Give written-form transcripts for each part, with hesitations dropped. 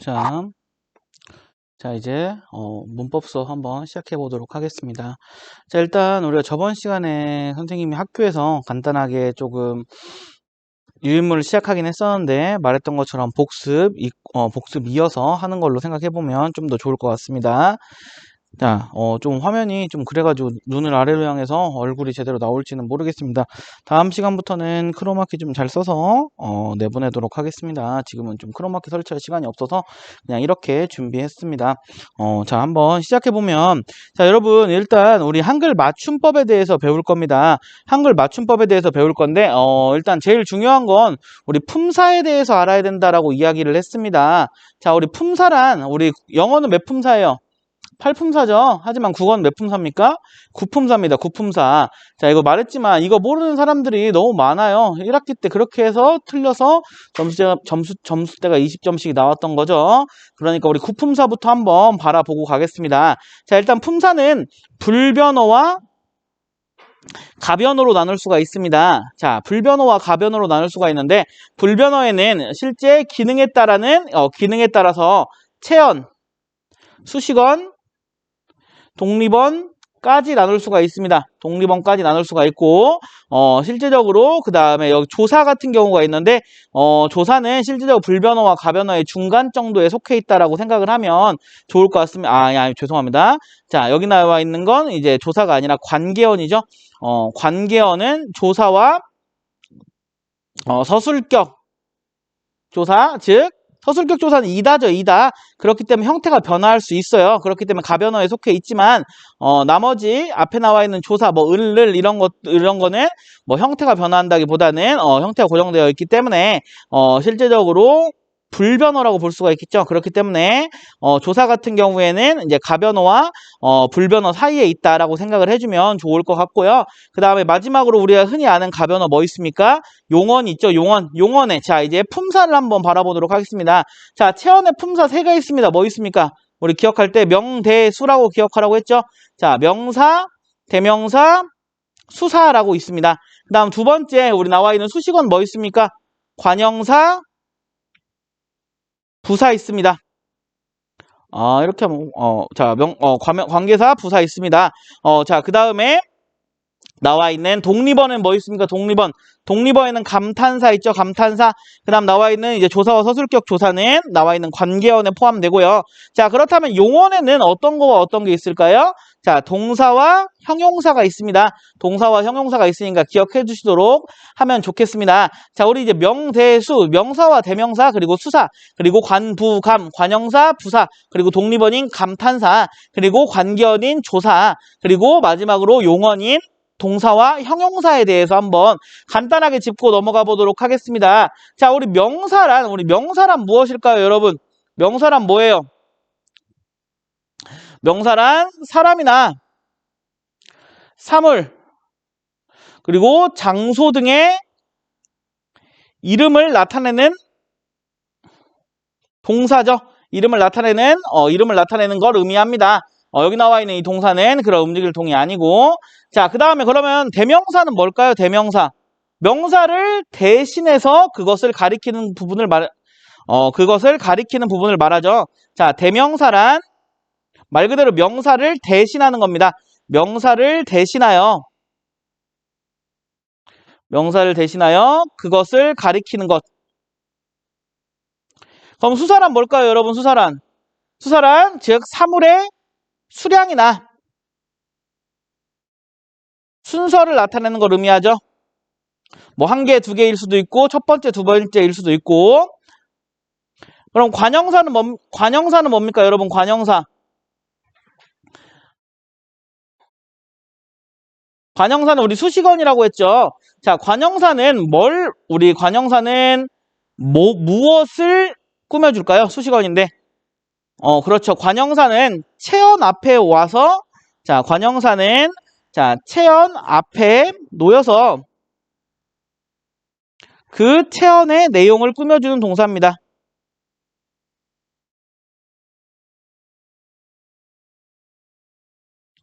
자, 이제 문법 수업 한번 시작해 보도록 하겠습니다. 자, 일단 우리가 저번 시간에 선생님이 학교에서 간단하게 조금 유인물을 시작하긴 했었는데 말했던 것처럼 복습 이어서 하는 걸로 생각해 보면 좀 더 좋을 것 같습니다. 자, 좀 화면이 좀 그래가지고 눈을 아래로 향해서 얼굴이 제대로 나올지는 모르겠습니다. 다음 시간부터는 크로마키 좀 잘 써서 내보내도록 하겠습니다. 지금은 좀 크로마키 설치할 시간이 없어서 그냥 이렇게 준비했습니다. 자, 한번 시작해보면, 자, 여러분 일단 우리 한글 맞춤법에 대해서 배울 겁니다. 한글 맞춤법에 대해서 배울 건데 일단 제일 중요한 건 우리 품사에 대해서 알아야 된다라고 이야기를 했습니다. 자, 우리 품사란 우리 영어는 몇 품사예요? 8품사죠. 하지만 국어는 몇 품사입니까? 9품사입니다. 9품사. 자, 이거 말했지만 이거 모르는 사람들이 너무 많아요. 1학기 때 그렇게 해서 틀려서 점수대가 20점씩 나왔던 거죠. 그러니까 우리 9품사부터 한번 바라보고 가겠습니다. 자, 일단 품사는 불변어와 가변어로 나눌 수가 있습니다. 자, 불변어와 가변어로 나눌 수가 있는데 불변어에는 실제 기능에 따라서 체언, 수식언, 독립언까지 나눌 수가 있습니다. 독립언까지 나눌 수가 있고 실제적으로 그 다음에 여기 조사 같은 경우가 있는데 조사는 실제적으로 불변어와 가변어의 중간 정도에 속해 있다라고 생각을 하면 좋을 것 같습니다. 죄송합니다. 자, 여기 나와 있는 건 이제 조사가 아니라 관계언이죠. 관계언은 조사와 서술격 조사, 즉 서술격 조사는 이다죠, 이다. 그렇기 때문에 형태가 변화할 수 있어요. 그렇기 때문에 가변어에 속해 있지만 나머지 앞에 나와 있는 조사, 뭐 을을 이런 거는 뭐 형태가 변화한다기보다는 형태가 고정되어 있기 때문에 실제적으로 불변어라고 볼 수가 있겠죠. 그렇기 때문에 조사 같은 경우에는 이제 가변어와 불변어 사이에 있다라고 생각을 해주면 좋을 것 같고요. 그 다음에 마지막으로 우리가 흔히 아는 가변어 뭐 있습니까? 용언 있죠. 용언에 자, 이제 품사를 한번 바라보도록 하겠습니다. 자, 체언의 품사 3가 있습니다. 뭐 있습니까? 우리 기억할 때 명대수라고 기억하라고 했죠. 자, 명사, 대명사, 수사라고 있습니다. 그 다음 두 번째 우리 나와 있는 수식어는 뭐 있습니까? 관형사, 부사 있습니다. 이렇게 하면 자, 관계사, 부사 있습니다. 자, 그 다음에 나와 있는 독립어는 뭐 있습니까? 독립어에는 감탄사 있죠. 감탄사. 그 다음 나와 있는 이제 조사와 서술격 조사는 나와 있는 관계어에 포함되고요. 자, 그렇다면 용언에는 어떤 거와 어떤 게 있을까요? 자, 동사와 형용사가 있습니다. 동사와 형용사가 있으니까 기억해 주시도록 하면 좋겠습니다. 자, 우리 이제 명대수, 명사와 대명사, 그리고 수사, 그리고 관부감, 관형사, 부사, 그리고 독립어인 감탄사, 그리고 관계어인 조사, 그리고 마지막으로 용언인 동사와 형용사에 대해서 한번 간단하게 짚고 넘어가 보도록 하겠습니다. 자, 우리 명사란 무엇일까요, 여러분? 명사란 뭐예요? 명사란 사람이나 사물, 그리고 장소 등의 이름을 나타내는 동사죠. 이름을 나타내는 걸 의미합니다. 여기 나와 있는 이 동사는 그런 움직일 동이 아니고. 자, 그 다음에 그러면 대명사는 뭘까요? 대명사. 명사를 대신해서 그것을 가리키는 부분을 말하죠. 자, 대명사란 말 그대로 명사를 대신하는 겁니다. 명사를 대신하여 그것을 가리키는 것. 그럼 수사란 뭘까요, 여러분? 수사란 즉 사물의 수량이나 순서를 나타내는 걸 의미하죠. 뭐 1개, 2개일 수도 있고 첫 번째, 두 번째일 수도 있고. 그럼 관형사는 뭡니까, 여러분? 관형사는 우리 수식언이라고 했죠. 자, 관형사는 무엇을 꾸며줄까요? 수식언인데. 그렇죠. 관형사는 체언 앞에 와서, 자, 관형사는 체언 앞에 놓여서 그 체언의 내용을 꾸며주는 동사입니다.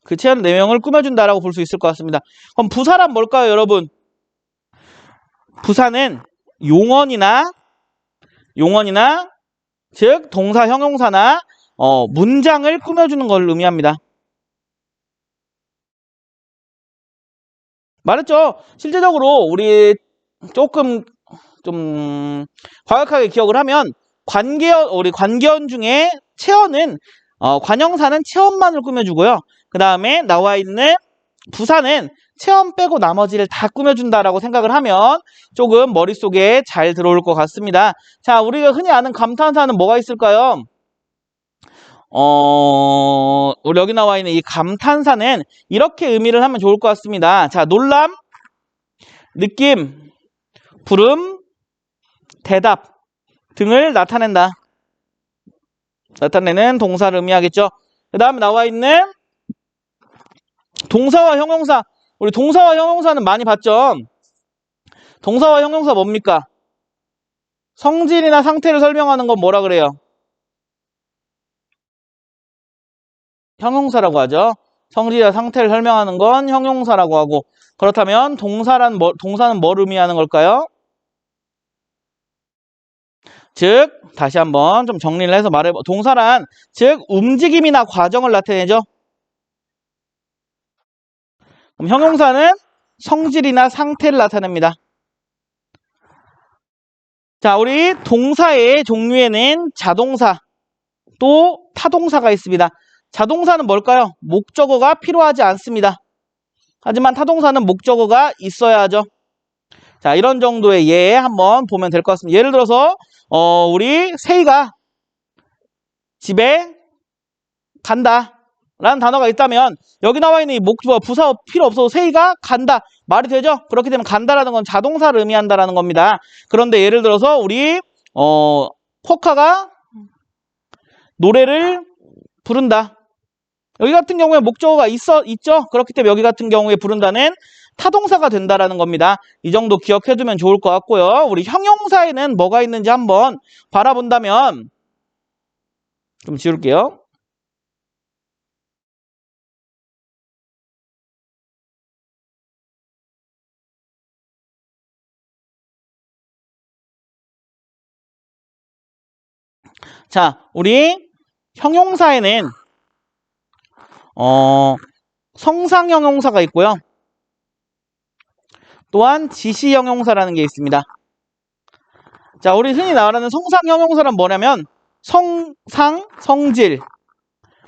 그 체언 내용을 꾸며준다라고 볼 수 있을 것 같습니다. 그럼 부사란 뭘까요, 여러분? 부사는 용언이나 즉 동사, 형용사나 문장을 꾸며주는 걸 의미합니다. 말했죠? 실제적으로 우리 조금 좀 과격하게 기억을 하면 우리 관계어 중에 체어는 관형사는 체험만을 꾸며주고요. 그 다음에 나와 있는 부사는 체험 빼고 나머지를 다 꾸며준다라고 생각을 하면 조금 머릿속에 잘 들어올 것 같습니다. 자, 우리가 흔히 아는 감탄사는 뭐가 있을까요? 우리 여기 나와 있는 이 감탄사는 이렇게 의미를 하면 좋을 것 같습니다. 자, 놀람, 느낌, 부름, 대답 등을 나타낸다. 나타내는 동사를 의미하겠죠. 그 다음에 나와 있는 동사와 형용사. 우리 동사와 형용사는 많이 봤죠. 동사와 형용사 뭡니까? 성질이나 상태를 설명하는 건 뭐라 그래요? 형용사라고 하죠. 성질이나 상태를 설명하는 건 형용사라고 하고, 그렇다면 동사는 뭘 의미하는 걸까요? 즉 다시 한번 좀 정리를 해서 말해봐. 동사란 즉 움직임이나 과정을 나타내죠. 그럼 형용사는 성질이나 상태를 나타냅니다. 자, 우리 동사의 종류에는 자동사 또 타동사가 있습니다. 자동사는 뭘까요? 목적어가 필요하지 않습니다. 하지만 타동사는 목적어가 있어야 하죠. 자, 이런 정도의 예 한번 보면 될 것 같습니다. 예를 들어서 우리 세희가 집에 간다 라는 단어가 있다면 여기 나와 있는 이 목적어 부사 필요 없어도 세희가 간다 말이 되죠? 그렇게 되면 간다라는 건 자동사를 의미한다라는 겁니다. 그런데 예를 들어서 우리 포카가 노래를 부른다. 여기 같은 경우에 목적어가 있죠? 그렇기 때문에 여기 같은 경우에 부른다는 타동사가 된다라는 겁니다. 이 정도 기억해두면 좋을 것 같고요. 우리 형용사에는 뭐가 있는지 한번 바라본다면 좀 지울게요. 자, 우리 형용사에는 성상 형용사가 있고요. 또한 지시 형용사라는 게 있습니다. 자, 우리 흔히 말하는 성상 형용사는 뭐냐면 성상, 성질,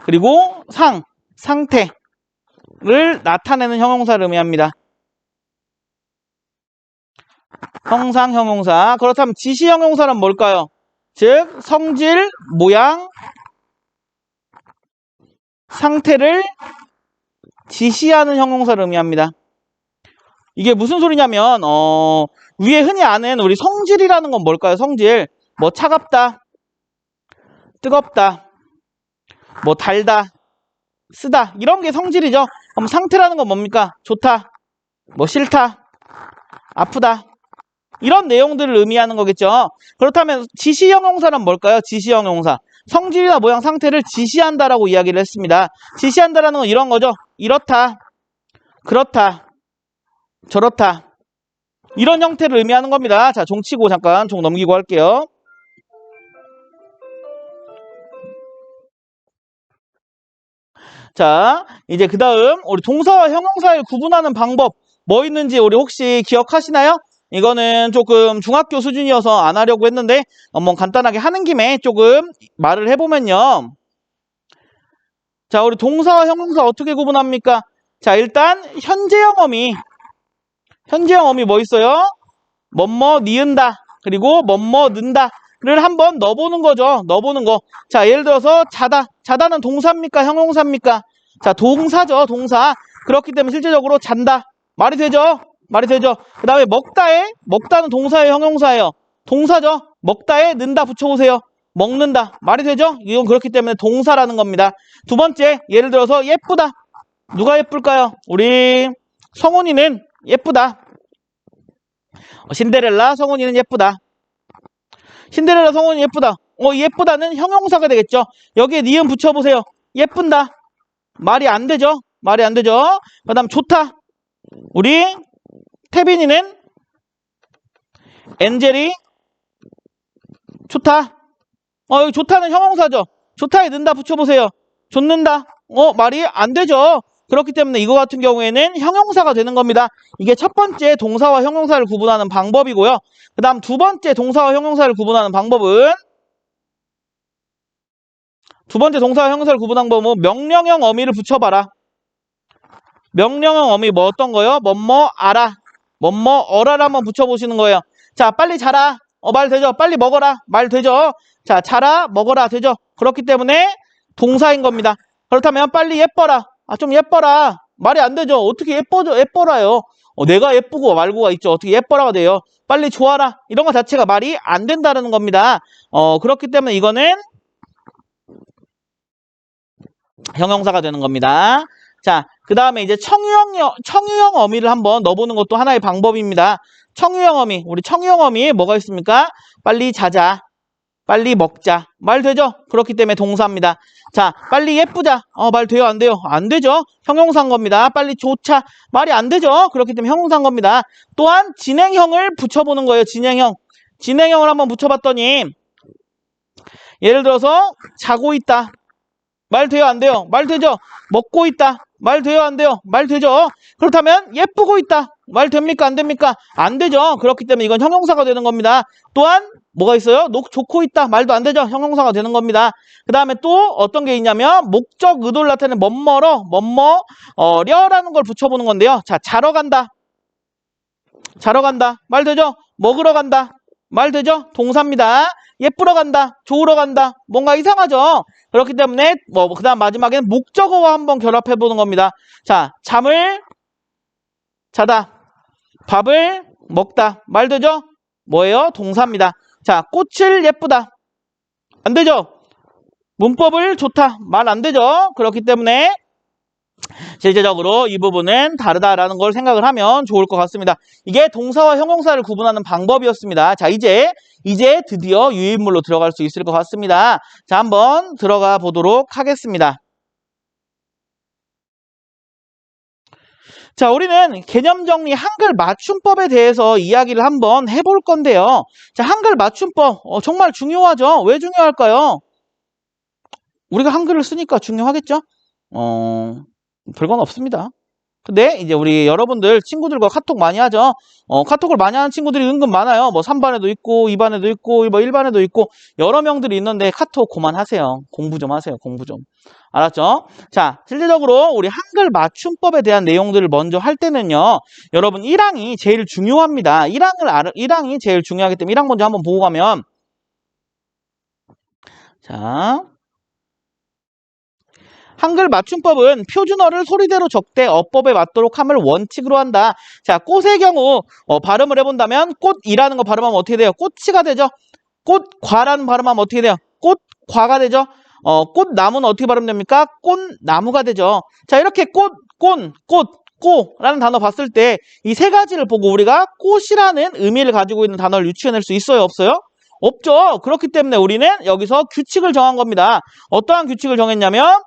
그리고 상태를 나타내는 형용사를 의미합니다. 성상 형용사. 그렇다면 지시 형용사는 뭘까요? 즉 성질, 모양, 상태를 지시하는 형용사를 의미합니다. 이게 무슨 소리냐면 위에 흔히 아는 우리 성질이라는 건 뭘까요? 성질. 뭐 차갑다, 뜨겁다, 뭐 달다, 쓰다 이런 게 성질이죠. 그럼 상태라는 건 뭡니까? 좋다, 뭐 싫다, 아프다 이런 내용들을 의미하는 거겠죠. 그렇다면 지시 형용사는 뭘까요? 지시 형용사. 성질이나 모양, 상태를 지시한다라고 이야기를 했습니다. 지시한다라는 건 이런 거죠. 이렇다, 그렇다, 저렇다 이런 형태를 의미하는 겁니다. 자, 종 치고 잠깐 종 넘기고 할게요. 자, 이제 그 다음 우리 동사와 형용사를 구분하는 방법 뭐 있는지 우리 혹시 기억하시나요? 이거는 조금 중학교 수준이어서 안 하려고 했는데 한번 간단하게 하는 김에 조금 말을 해보면요. 자, 우리 동사와 형용사 어떻게 구분합니까? 자, 일단 현재형 어미 뭐 있어요? 뭐뭐 니은다 그리고 뭐뭐 는다를 한번 넣어보는 거죠. 넣어보는 거. 자, 예를 들어서 자다는 동사입니까? 형용사입니까? 자, 동사죠. 동사. 그렇기 때문에 실제적으로 잔다. 말이 되죠? 말이 되죠? 그 다음에 먹다는 동사예요? 형용사예요? 동사죠? 먹다에 는다 붙여보세요. 먹는다. 말이 되죠? 이건 그렇기 때문에 동사라는 겁니다. 두 번째, 예를 들어서 예쁘다. 누가 예쁠까요? 우리 성훈이는 예쁘다. 신데렐라 성훈이는 예쁘다. 신데렐라 성훈이 예쁘다. 예쁘다는 형용사가 되겠죠. 여기에 니은 붙여보세요. 예쁜다. 말이 안 되죠. 말이 안 되죠. 그 다음 좋다. 우리 태빈이는 엔젤이 좋다. 여기 좋다는 형용사죠. 좋다에 는다 붙여보세요. 좋는다. 말이 안 되죠. 그렇기 때문에 이거 같은 경우에는 형용사가 되는 겁니다. 이게 첫 번째 동사와 형용사를 구분하는 방법이고요. 그 다음 두 번째 동사와 형용사를 구분하는 방법은 명령형 어미를 붙여봐라. 명령형 어미 뭐 어떤 거요? 뭐뭐 알아. 뭐뭐 어라를 한번 붙여보시는 거예요. 자, 빨리 자라. 말 되죠? 빨리 먹어라. 말 되죠? 자, 자라, 먹어라. 되죠? 그렇기 때문에 동사인 겁니다. 그렇다면 빨리 예뻐라. 좀 예뻐라. 말이 안 되죠? 어떻게 예뻐라요? 내가 예쁘고 말고가 있죠. 어떻게 예뻐라가 돼요? 빨리 좋아라. 이런 거 자체가 말이 안 된다는 겁니다. 그렇기 때문에 이거는 형용사가 되는 겁니다. 자, 그 다음에 이제 청유형 어미를 한번 넣어보는 것도 하나의 방법입니다. 청유형 어미, 우리 청유형 어미 뭐가 있습니까? 빨리 자자, 빨리 먹자. 말 되죠? 그렇기 때문에 동사입니다. 자, 빨리 예쁘자. 말 돼요? 안 돼요? 안 되죠? 형용사인 겁니다. 빨리 좋자. 말이 안 되죠? 그렇기 때문에 형용사인 겁니다. 또한 진행형을 붙여보는 거예요. 진행형. 진행형을 한번 붙여봤더니 예를 들어서 자고 있다. 말 돼요? 안 돼요? 말 되죠? 먹고 있다. 말 돼요? 안 돼요? 말 되죠? 그렇다면 예쁘고 있다. 말 됩니까? 안 됩니까? 안 되죠? 그렇기 때문에 이건 형용사가 되는 겁니다. 또한 뭐가 있어요? 좋고 있다. 말도 안 되죠? 형용사가 되는 겁니다. 그 다음에 또 어떤 게 있냐면 목적 의도를 나타내는 뭐뭐려라는 걸 붙여보는 건데요. 자, 자러 간다. 자러 간다. 말 되죠? 먹으러 간다. 말 되죠? 동사입니다. 예쁘러 간다. 좋으러 간다. 뭔가 이상하죠? 그렇기 때문에 그 다음 마지막에는 목적어와 한번 결합해보는 겁니다. 자, 잠을 자다. 밥을 먹다. 말 되죠? 뭐예요? 동사입니다. 자, 꽃을 예쁘다. 안 되죠? 문법을 좋다. 말 안 되죠? 그렇기 때문에 실제적으로 이 부분은 다르다라는 걸 생각을 하면 좋을 것 같습니다. 이게 동사와 형용사를 구분하는 방법이었습니다. 자, 이제 드디어 유인물로 들어갈 수 있을 것 같습니다. 자, 한번 들어가 보도록 하겠습니다. 자, 우리는 개념 정리 한글 맞춤법에 대해서 이야기를 한번 해볼 건데요. 자, 한글 맞춤법 정말 중요하죠? 왜 중요할까요? 우리가 한글을 쓰니까 중요하겠죠? 별건 없습니다. 근데 이제 우리 여러분들 친구들과 카톡 많이 하죠. 카톡을 많이 하는 친구들이 은근 많아요. 뭐 3반에도 있고 2반에도 있고 뭐 1반에도 있고 여러 명들이 있는데 카톡 그만하세요. 공부 좀 하세요. 공부 좀. 알았죠? 자, 실질적으로 우리 한글 맞춤법에 대한 내용들을 먼저 할 때는요. 여러분 1항이 제일 중요합니다. 1항이 제일 중요하기 때문에 1항 먼저 한번 보고 가면 자, 한글 맞춤법은 표준어를 소리대로 적되 어법에 맞도록 함을 원칙으로 한다. 자, 꽃의 경우 발음을 해본다면 꽃이라는 거 발음하면 어떻게 돼요? 꽃이가 되죠. 꽃과라는 발음하면 어떻게 돼요? 꽃과가 되죠. 꽃나무는 어떻게 발음됩니까? 꽃나무가 되죠. 자, 이렇게 꼬라는 단어 봤을 때 이 세 가지를 보고 우리가 꽃이라는 의미를 가지고 있는 단어를 유추해낼 수 있어요? 없어요? 없죠. 그렇기 때문에 우리는 여기서 규칙을 정한 겁니다. 어떠한 규칙을 정했냐면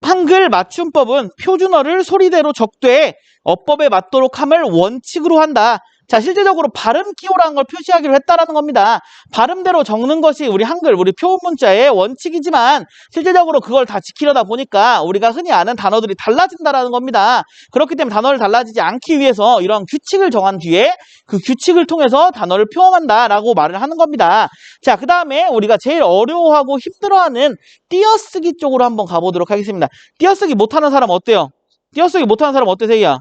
한글 맞춤법은 표준어를 소리대로 적되 어법에 맞도록 함을 원칙으로 한다. 자, 실제적으로 발음 기호라는 걸 표시하기로 했다라는 겁니다. 발음대로 적는 것이 우리 한글, 우리 표음 문자의 원칙이지만 실제적으로 그걸 다 지키려다 보니까 우리가 흔히 아는 단어들이 달라진다라는 겁니다. 그렇기 때문에 단어를 달라지지 않기 위해서 이런 규칙을 정한 뒤에 그 규칙을 통해서 단어를 표현한다라고 말을 하는 겁니다. 자, 그 다음에 우리가 제일 어려워하고 힘들어하는 띄어쓰기 쪽으로 한번 가보도록 하겠습니다. 띄어쓰기 못하는 사람 어때요? 띄어쓰기 못하는 사람 어때, 세희야?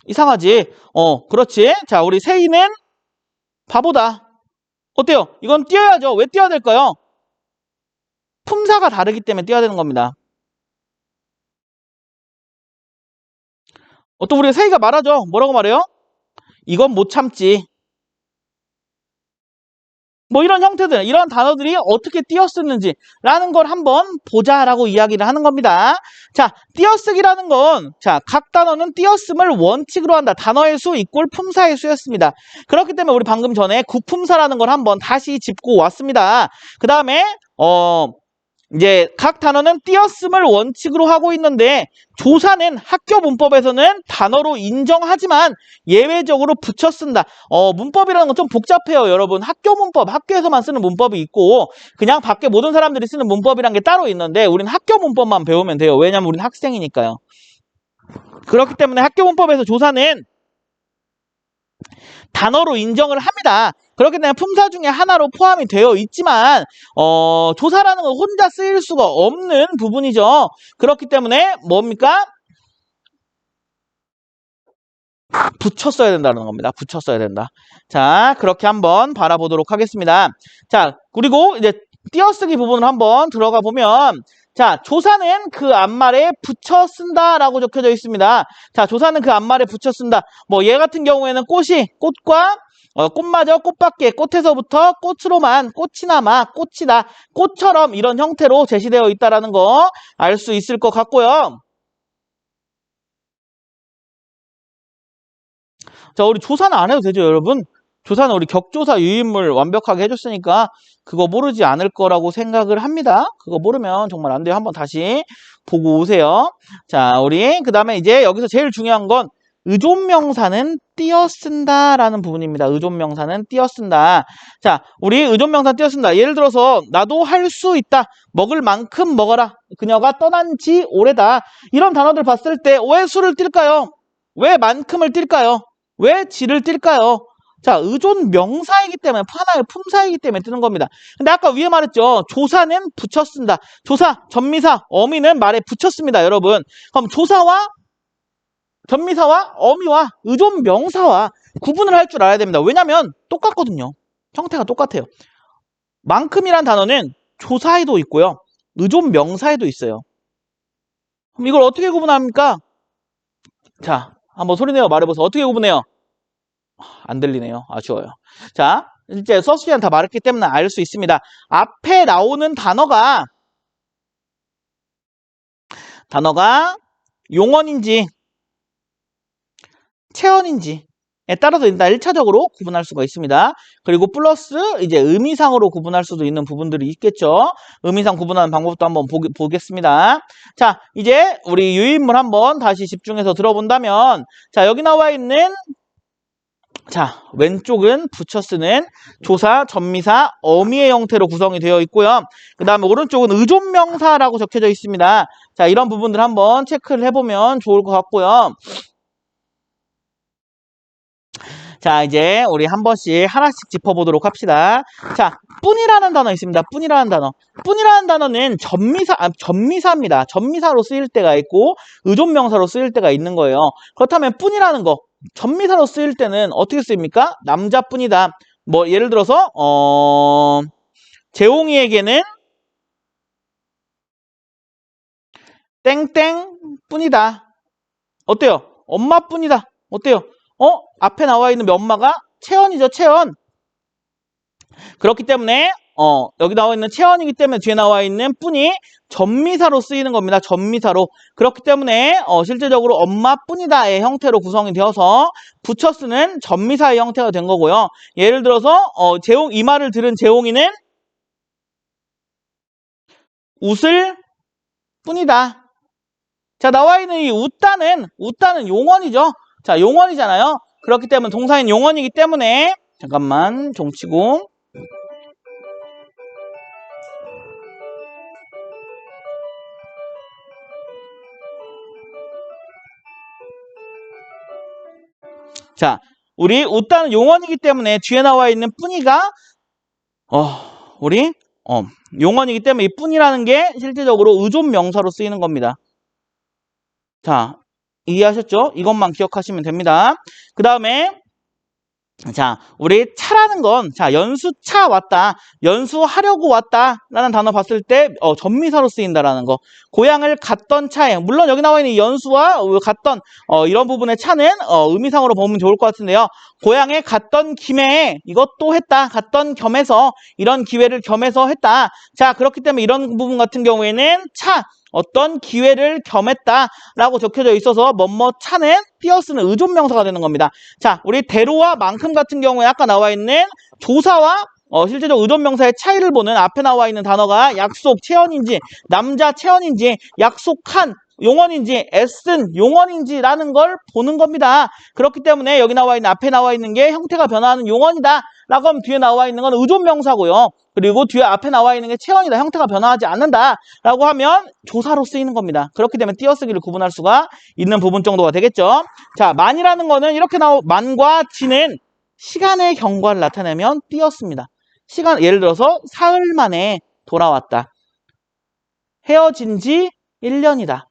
이상하지? 그렇지. 자, 우리 세희는 바보다. 어때요? 이건 띄어야죠. 왜 띄어야 될까요? 품사가 다르기 때문에 띄어야 되는 겁니다. 또 우리 세희가 말하죠. 뭐라고 말해요? 이건 못 참지. 뭐 이런 형태들, 이런 단어들이 어떻게 띄어쓰는지라는 걸 한번 보자라고 이야기를 하는 겁니다. 자, 띄어쓰기라는 건, 자, 각 단어는 띄어쓰기를 원칙으로 한다. 단어의 수 이꼴 품사의 수였습니다. 그렇기 때문에 우리 방금 전에 구품사라는 걸 한번 다시 짚고 왔습니다. 그 다음에, 이제 각 단어는 띄었음을 원칙으로 하고 있는데 조사는 학교 문법에서는 단어로 인정하지만 예외적으로 붙여 쓴다. 문법이라는 건 좀 복잡해요, 여러분. 학교 문법, 학교에서만 쓰는 문법이 있고 그냥 밖에 모든 사람들이 쓰는 문법이란 게 따로 있는데 우리는 학교 문법만 배우면 돼요. 왜냐면 우리는 학생이니까요. 그렇기 때문에 학교 문법에서 조사는 단어로 인정을 합니다. 그렇기 때문에 품사 중에 하나로 포함이 되어 있지만 조사라는 건 혼자 쓰일 수가 없는 부분이죠. 그렇기 때문에 뭡니까? 붙여 써야 된다는 겁니다. 붙여 써야 된다. 자, 그렇게 한번 바라보도록 하겠습니다. 자, 그리고 이제 띄어쓰기 부분을 한번 들어가 보면 자, 조사는 그 앞말에 붙여 쓴다라고 적혀져 있습니다. 자, 조사는 그 앞말에 붙여 쓴다. 뭐 얘 같은 경우에는 꽃과 꽃마저 꽃밖에 꽃에서부터 꽃으로만 꽃이나마 꽃이다 꽃처럼 이런 형태로 제시되어 있다라는 거 알 수 있을 것 같고요. 자, 우리 조사는 안 해도 되죠, 여러분. 조사는 우리 격조사 유인물 완벽하게 해줬으니까 그거 모르지 않을 거라고 생각을 합니다. 그거 모르면 정말 안 돼요. 한번 다시 보고 오세요. 자, 우리 그 다음에 이제 여기서 제일 중요한 건 의존명사는 띄어 쓴다라는 부분입니다. 의존명사는 띄어 쓴다. 자, 우리 의존명사 띄어 쓴다. 예를 들어서 나도 할 수 있다. 먹을 만큼 먹어라. 그녀가 떠난 지 오래다. 이런 단어들 봤을 때 왜 수를 띨까요? 왜 만큼을 띨까요? 왜 지를 띨까요? 자, 의존 명사이기 때문에 하나의 품사이기 때문에 뜨는 겁니다. 근데 아까 위에 말했죠. 조사는 붙여 쓴다. 조사, 전미사, 어미는 말에 붙여 씁니다, 여러분. 그럼 조사와 전미사와 어미와 의존 명사와 구분을 할 줄 알아야 됩니다. 왜냐면 똑같거든요. 형태가 똑같아요. 만큼이란 단어는 조사에도 있고요. 의존 명사에도 있어요. 그럼 이걸 어떻게 구분합니까? 자, 한번 소리내어 말해보세요. 어떻게 구분해요? 안 들리네요. 아쉬워요. 자, 이제 서술이랑 다 말했기 때문에 알 수 있습니다. 앞에 나오는 단어가 용언인지 체언인지에 따라서 일단 1차적으로 구분할 수가 있습니다. 그리고 플러스 이제 의미상으로 구분할 수도 있는 부분들이 있겠죠. 의미상 구분하는 방법도 한번 보겠습니다. 자, 이제 우리 유인물 한번 다시 집중해서 들어본다면 자, 여기 나와 있는 자, 왼쪽은 붙여 쓰는 조사, 전미사, 어미의 형태로 구성이 되어 있고요. 그 다음에 오른쪽은 의존명사라고 적혀져 있습니다. 자, 이런 부분들 한번 체크를 해보면 좋을 것 같고요. 자, 이제 우리 한 번씩 하나씩 짚어보도록 합시다. 자, 뿐이라는 단어 있습니다. 뿐이라는 단어. 뿐이라는 단어는 전미사입니다. 전미사로 쓰일 때가 있고 의존명사로 쓰일 때가 있는 거예요. 그렇다면 뿐이라는 거, 전미사로 쓰일 때는 어떻게 쓰입니까? 남자뿐이다. 뭐 예를 들어서 재홍이에게는 땡땡뿐이다. 어때요? 엄마뿐이다. 어때요? 앞에 나와 있는 엄마가 채연이죠, 채연. 그렇기 때문에 여기 나와 있는 채연이기 때문에 뒤에 나와 있는 뿐이 전미사로 쓰이는 겁니다. 전미사로. 그렇기 때문에 실제적으로 엄마뿐이다의 형태로 구성이 되어서 붙여 쓰는 전미사의 형태가 된 거고요. 예를 들어서 이 말을 들은 재홍이는 웃을 뿐이다. 자, 나와 있는 이 웃다는 용언이죠. 자, 용언이잖아요. 그렇기 때문에 동사인 용언이기 때문에 잠깐만 종치고 자, 우리 웃다는 용언이기 때문에 뒤에 나와 있는 뿐이가 용언이기 때문에 이 뿐이라는 게 실질적으로 의존 명사로 쓰이는 겁니다. 자, 이해하셨죠? 이것만 기억하시면 됩니다. 그 다음에 자, 우리 차라는 건 자, 연수차 왔다. 연수하려고 왔다라는 단어 봤을 때 전미사로 쓰인다라는 거. 고향을 갔던 차에 물론 여기 나와 있는 연수와 갔던 이런 부분의 차는 의미상으로 보면 좋을 것 같은데요. 고향에 갔던 김에 이것도 했다. 갔던 겸해서 이런 기회를 겸해서 했다. 자, 그렇기 때문에 이런 부분 같은 경우에는 차 어떤 기회를 겸했다라고 적혀져 있어서 차는 띄어쓰는 의존명사가 되는 겁니다. 자, 우리 대로와 만큼 같은 경우에 아까 나와 있는 조사와 실제적 의존명사의 차이를 보는 앞에 나와 있는 단어가 약속, 체언인지, 남자, 체언인지, 약속한, 용언인지, 애쓴, 용언인지라는 걸 보는 겁니다. 그렇기 때문에 여기 나와 있는 앞에 나와 있는 게 형태가 변화하는 용언이다 라고 하면 뒤에 나와 있는 건 의존명사고요. 그리고 뒤에 앞에 나와 있는 게 체언이다, 형태가 변화하지 않는다 라고 하면 조사로 쓰이는 겁니다. 그렇기 때문에 띄어쓰기를 구분할 수가 있는 부분 정도가 되겠죠. 자, 만이라는 거는 이렇게 만과 지는 시간의 경과를 나타내면 띄었습니다. 시간, 예를 들어서 사흘 만에 돌아왔다. 헤어진 지 1년이다.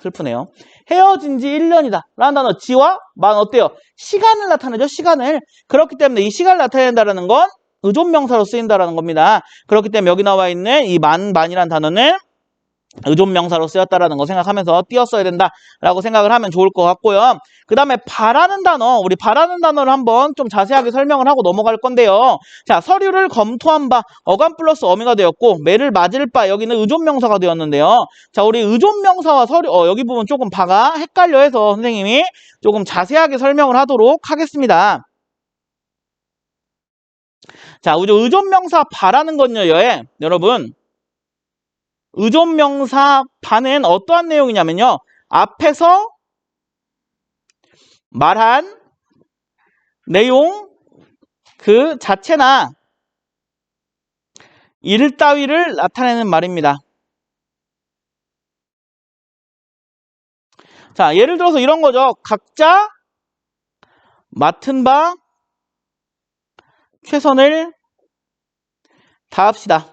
슬프네요. 헤어진 지 1년이다. 라는 단어, 지와 만 어때요? 시간을 나타내죠, 시간을. 그렇기 때문에 이 시간을 나타낸다는 건 의존명사로 쓰인다는 겁니다. 그렇기 때문에 여기 나와 있는 이 만이라는 단어는 의존명사로 쓰였다라는 거 생각하면서 띄었어야 된다라고 생각을 하면 좋을 것 같고요. 그 다음에 바라는 단어, 우리 바라는 단어를 한번 좀 자세하게 설명을 하고 넘어갈 건데요. 자, 서류를 검토한 바, 어감 플러스 어미가 되었고, 매를 맞을 바, 여기는 의존명사가 되었는데요. 자, 우리 의존명사와 서류, 여기 부분 조금 바가 헷갈려 해서 선생님이 조금 자세하게 설명을 하도록 하겠습니다. 자, 의존명사 바라는 건요, 여러분. 의존명사 바는 어떠한 내용이냐면요. 앞에서 말한 내용 그 자체나 일 따위를 나타내는 말입니다. 자, 예를 들어서 이런 거죠. 각자 맡은 바 최선을 다합시다.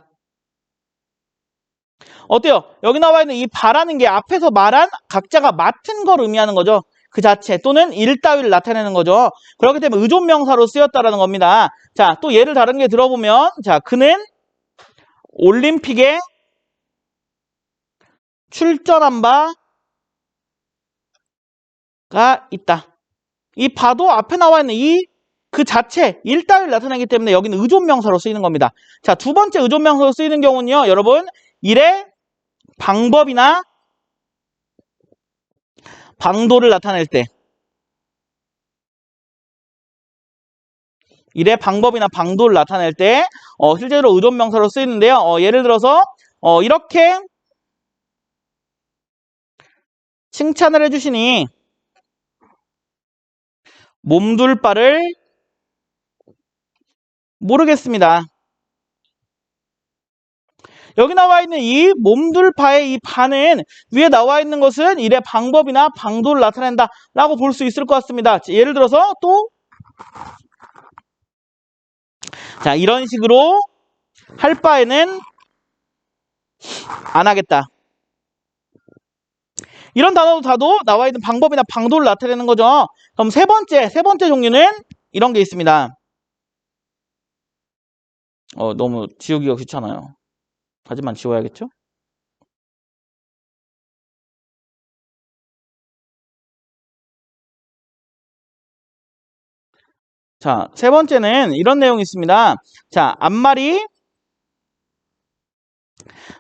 어때요? 여기 나와 있는 이 바라는 게 앞에서 말한 각자가 맡은 걸 의미하는 거죠. 그 자체 또는 일 따위를 나타내는 거죠. 그렇기 때문에 의존명사로 쓰였다라는 겁니다. 자, 또 예를 다른 게 들어보면, 자, 그는 올림픽에 출전한 바가 있다. 이 바도 앞에 나와 있는 그 자체, 일 따위를 나타내기 때문에 여기는 의존명사로 쓰이는 겁니다. 자, 두 번째 의존명사로 쓰이는 경우는요, 여러분, 일의 방법이나 방도를 나타낼 때, 일의 방법이나 방도를 나타낼 때 실제로 의존명사로 쓰이는데요. 예를 들어서 이렇게 칭찬을 해주시니 몸둘 바를 모르겠습니다. 여기 나와 있는 이 몸둘 바의 이 바는 위에 나와 있는 것은 일의 방법이나 방도를 나타낸다 라고 볼 수 있을 것 같습니다. 예를 들어서 또 자, 이런 식으로 할 바에는 안 하겠다. 이런 단어도 다도 나와 있는 방법이나 방도를 나타내는 거죠. 그럼 세 번째 종류는 이런 게 있습니다. 너무 지우기가 귀찮아요. 하지만 지워야겠죠? 자, 세 번째는 이런 내용이 있습니다. 자, 앞말이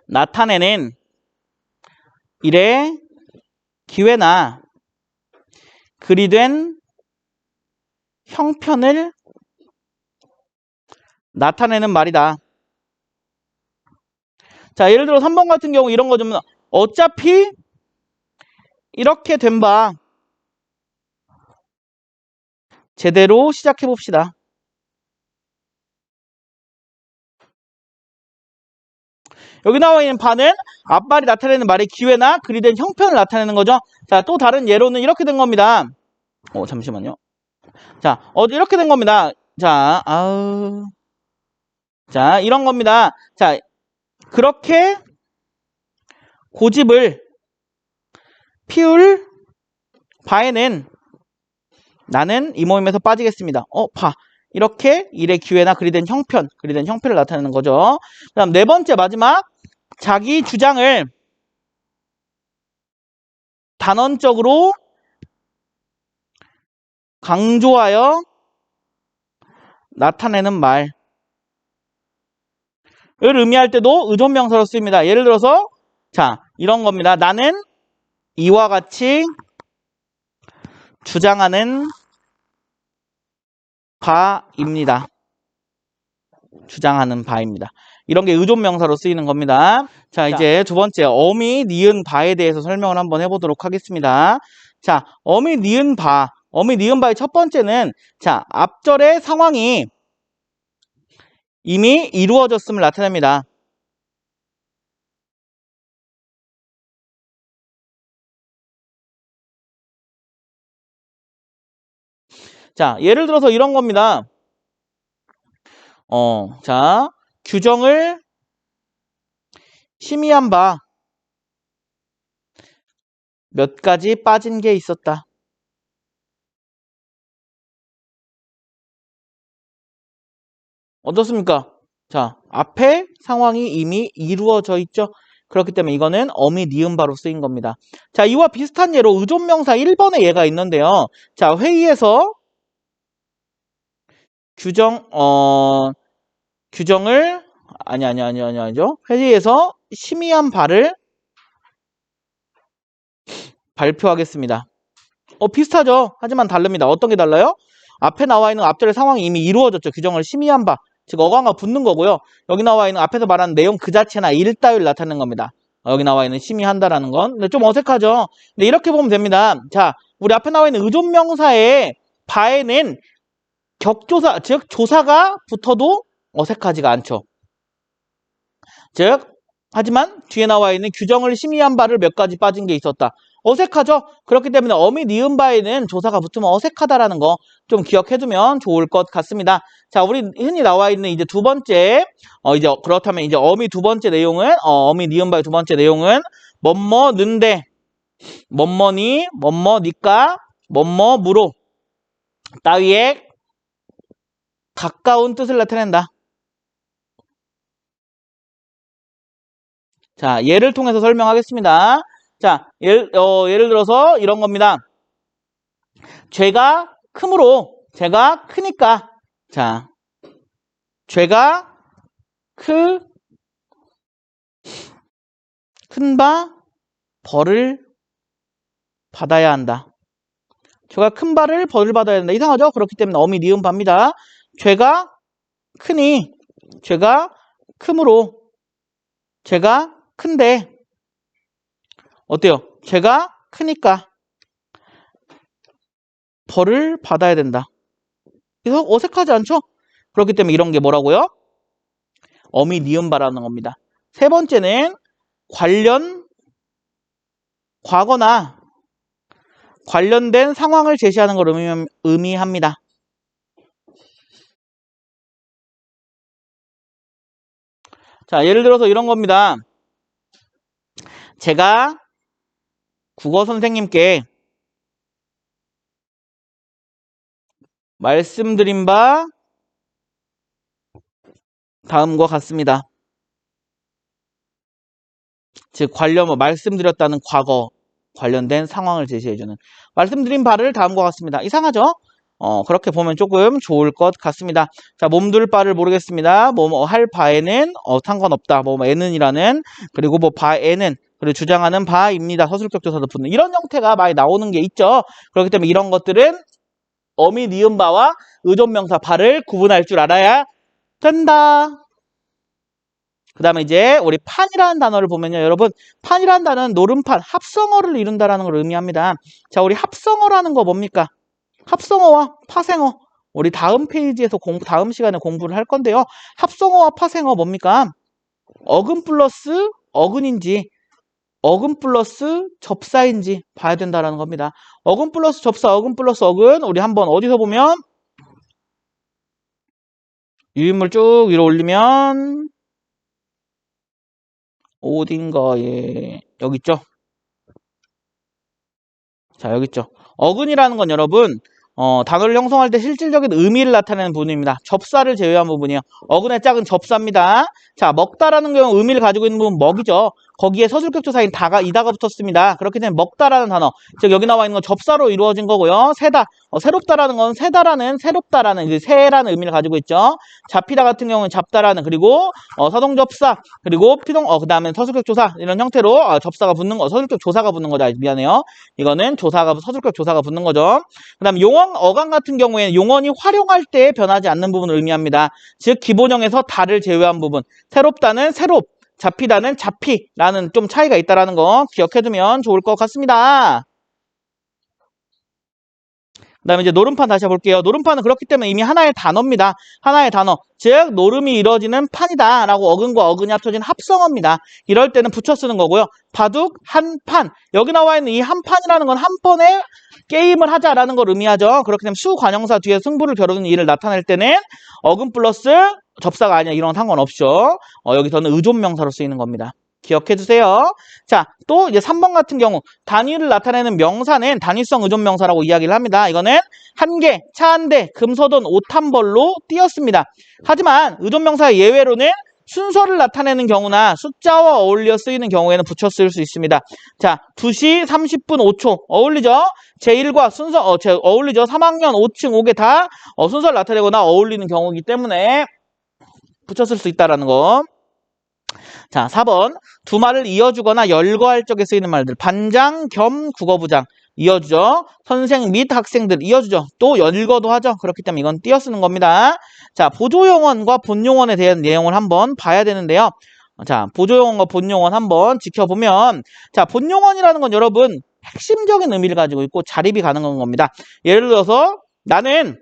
나타내는 일의 기회나 글이 된 형편을 나타내는 말이다. 자, 예를 들어 3번 같은 경우 이런 거 좀 어차피 이렇게 된 바 제대로 시작해 봅시다. 여기 나와 있는 바는 앞말이 나타내는 말의 기회나 글이 된 형편을 나타내는 거죠. 자, 또 다른 예로는 이렇게 된 겁니다. 잠시만요. 자, 이렇게 된 겁니다. 자, 자, 이런 겁니다. 자, 그렇게 고집을 피울 바에는 나는 이 모임에서 빠지겠습니다. 봐. 이렇게 일의 기회나 글이 된 형편을 나타내는 거죠. 그 다음 네 번째 마지막, 자기 주장을 단언적으로 강조하여 나타내는 말을 의미할 때도 의존명사로 쓰입니다. 예를 들어서 자, 이런 겁니다. 나는 이와 같이 주장하는 바입니다. 주장하는 바입니다. 이런 게 의존명사로 쓰이는 겁니다. 자, 이제 두 번째 어미, 니은, 바에 대해서 설명을 한번 해보도록 하겠습니다. 자, 어미, 니은, 바. 어미, 니은, 바의 첫 번째는 자, 앞절의 상황이 이미 이루어졌음을 나타냅니다. 자, 예를 들어서 이런 겁니다. 자, 규정을 심의한 바 몇 가지 빠진 게 있었다. 어떻습니까? 자, 앞에 상황이 이미 이루어져 있죠. 그렇기 때문에 이거는 어미, 니은, 바로 쓰인 겁니다. 자, 이와 비슷한 예로 의존명사 1번의 예가 있는데요. 자, 회의에서 규정을 아니죠. 회의에서 심의한 바를 발표하겠습니다. 비슷하죠. 하지만 다릅니다. 어떤 게 달라요? 앞에 나와 있는 앞절의 상황이 이미 이루어졌죠. 규정을 심의한 바. 즉 어간과 붙는 거고요. 여기 나와 있는 앞에서 말하는 내용 그 자체나 일 따위를 나타내는 겁니다. 여기 나와 있는 심의한다라는 건. 근데 좀 어색하죠. 근데 이렇게 보면 됩니다. 자, 우리 앞에 나와 있는 의존명사의 바에는 격조사, 즉 조사가 붙어도 어색하지가 않죠. 즉, 하지만 뒤에 나와 있는 규정을 심의한 바를 몇 가지 빠진 게 있었다. 어색하죠? 그렇기 때문에 어미, 니은 바에는 조사가 붙으면 어색하다라는 거 좀 기억해두면 좋을 것 같습니다. 자, 우리 흔히 나와 있는 이제 두 번째, 이제 그렇다면 이제 어미 두 번째 내용은, 어미, 니은 바의 두 번째 내용은 뭐뭐는데, 뭐뭐니, 뭐뭐니까, 뭐뭐무로 따위에 가까운 뜻을 나타낸다. 자, 예를 통해서 설명하겠습니다. 자, 예를 들어서 이런 겁니다. 죄가 크므로, 죄가 크니까, 자, 죄가 큰 바 벌을 받아야 한다. 죄가 큰 바를 벌을 받아야 한다. 이상하죠? 그렇기 때문에 어미, 니은, 바입니다. 죄가 크니, 죄가 크므로, 죄가 큰데, 어때요? 죄가 크니까 벌을 받아야 된다. 그래서 어색하지 않죠? 그렇기 때문에 이런 게 뭐라고요? 어미, 니은, 바라는 겁니다. 세 번째는 과거나 관련된 상황을 제시하는 걸 의미합니다. 자, 예를 들어서 이런 겁니다. 제가 국어 선생님께 말씀드린 바 다음과 같습니다. 즉 말씀드렸다는 과거 관련된 상황을 제시해주는 말씀드린 바를 다음과 같습니다. 이상하죠? 그렇게 보면 조금 좋을 것 같습니다. 자, 몸둘 바를 모르겠습니다. 뭐 할 바에는 상관없다. 에는이라는 그리고 바에는 그리고 주장하는 바입니다. 서술격조사도 붙는 이런 형태가 많이 나오는 게 있죠. 그렇기 때문에 이런 것들은 어미, 니은, 바와 의존명사 바를 구분할 줄 알아야 된다. 그 다음에 이제 우리 판이라는 단어를 보면요. 여러분, 판이라는 단어는 노름판, 합성어를 이룬다라는 걸 의미합니다. 자, 우리 합성어라는 거 뭡니까? 합성어와 파생어. 우리 다음 페이지에서 다음 시간에 공부를 할 건데요. 합성어와 파생어 뭡니까? 어근 플러스 어근인지 어근 플러스 접사인지 봐야 된다라는 겁니다. 어근 플러스 접사, 어근 플러스 어근. 우리 한번 어디서 보면 유인물 쭉 위로 올리면 어딘가에 여기 있죠. 자, 여기 있죠. 어근이라는 건 여러분 단어를 형성할 때 실질적인 의미를 나타내는 부분입니다. 접사를 제외한 부분이요. 어근의 짝은 접사입니다. 자, 먹다라는 경우 의미를 가지고 있는 부분은 먹이죠. 거기에 서술격 조사인 이다가 붙었습니다. 그렇기 때문에 먹다라는 단어, 즉 여기 나와 있는 건 접사로 이루어진 거고요. 새다, 새롭다라는 건 새롭다라는 이제 새라는 의미를 가지고 있죠. 잡히다 같은 경우는 잡다라는, 그리고 사동접사, 그리고 그 다음에 서술격 조사 이런 형태로 접사가 붙는 거, 서술격 조사가 붙는 거죠. 미안해요. 이거는 서술격 조사가 붙는 거죠. 그 다음 용언, 어감 같은 경우에는 용언이 활용할 때 변하지 않는 부분을 의미합니다. 즉 기본형에서 다를 제외한 부분, 새롭다는 새롭, 잡히다는 잡히라는 좀 차이가 있다는 거 기억해두면 좋을 것 같습니다. 그 다음에 이제 노름판 다시 볼게요. 노름판은 그렇기 때문에 이미 하나의 단어입니다. 하나의 단어. 즉 노름이 이루어지는 판이다 라고 어근과 어근이 합쳐진 합성어입니다. 이럴 때는 붙여 쓰는 거고요. 바둑, 한판. 여기 나와 있는 이 한판이라는 건 한 번에 게임을 하자라는 걸 의미하죠. 그렇기 때문에 수관형사 뒤에 승부를 겨루는 일을 나타낼 때는 어근 플러스 접사가 아니야. 이런 건 상관없죠. 여기서는 의존명사로 쓰이는 겁니다. 기억해 두세요. 자, 또 이제 3번 같은 경우 단위를 나타내는 명사는 단위성 의존명사라고 이야기를 합니다. 이거는 한 개, 차 한 대, 금서돈, 옷 한 벌로 띄었습니다. 하지만 의존명사의 예외로는 순서를 나타내는 경우나 숫자와 어울려 쓰이는 경우에는 붙여 쓸 수 있습니다. 자, 2시 30분 5초 어울리죠? 제1과 순서 어울리죠? 3학년 5층 5개 다 순서를 나타내거나 어울리는 경우이기 때문에 붙여 쓸 수 있다는 거. 자, 4번. 두 말을 이어주거나 열거할 적에 쓰이는 말들. 반장 겸 국어부장 이어주죠. 선생 및 학생들 이어주죠. 또 열거도 하죠. 그렇기 때문에 이건 띄어 쓰는 겁니다. 자, 보조용언과 본용언에 대한 내용을 한번 봐야 되는데요. 자, 보조용언과 본용언 한번 지켜보면, 자, 본용언이라는 건 여러분 핵심적인 의미를 가지고 있고 자립이 가능한 겁니다. 예를 들어서 나는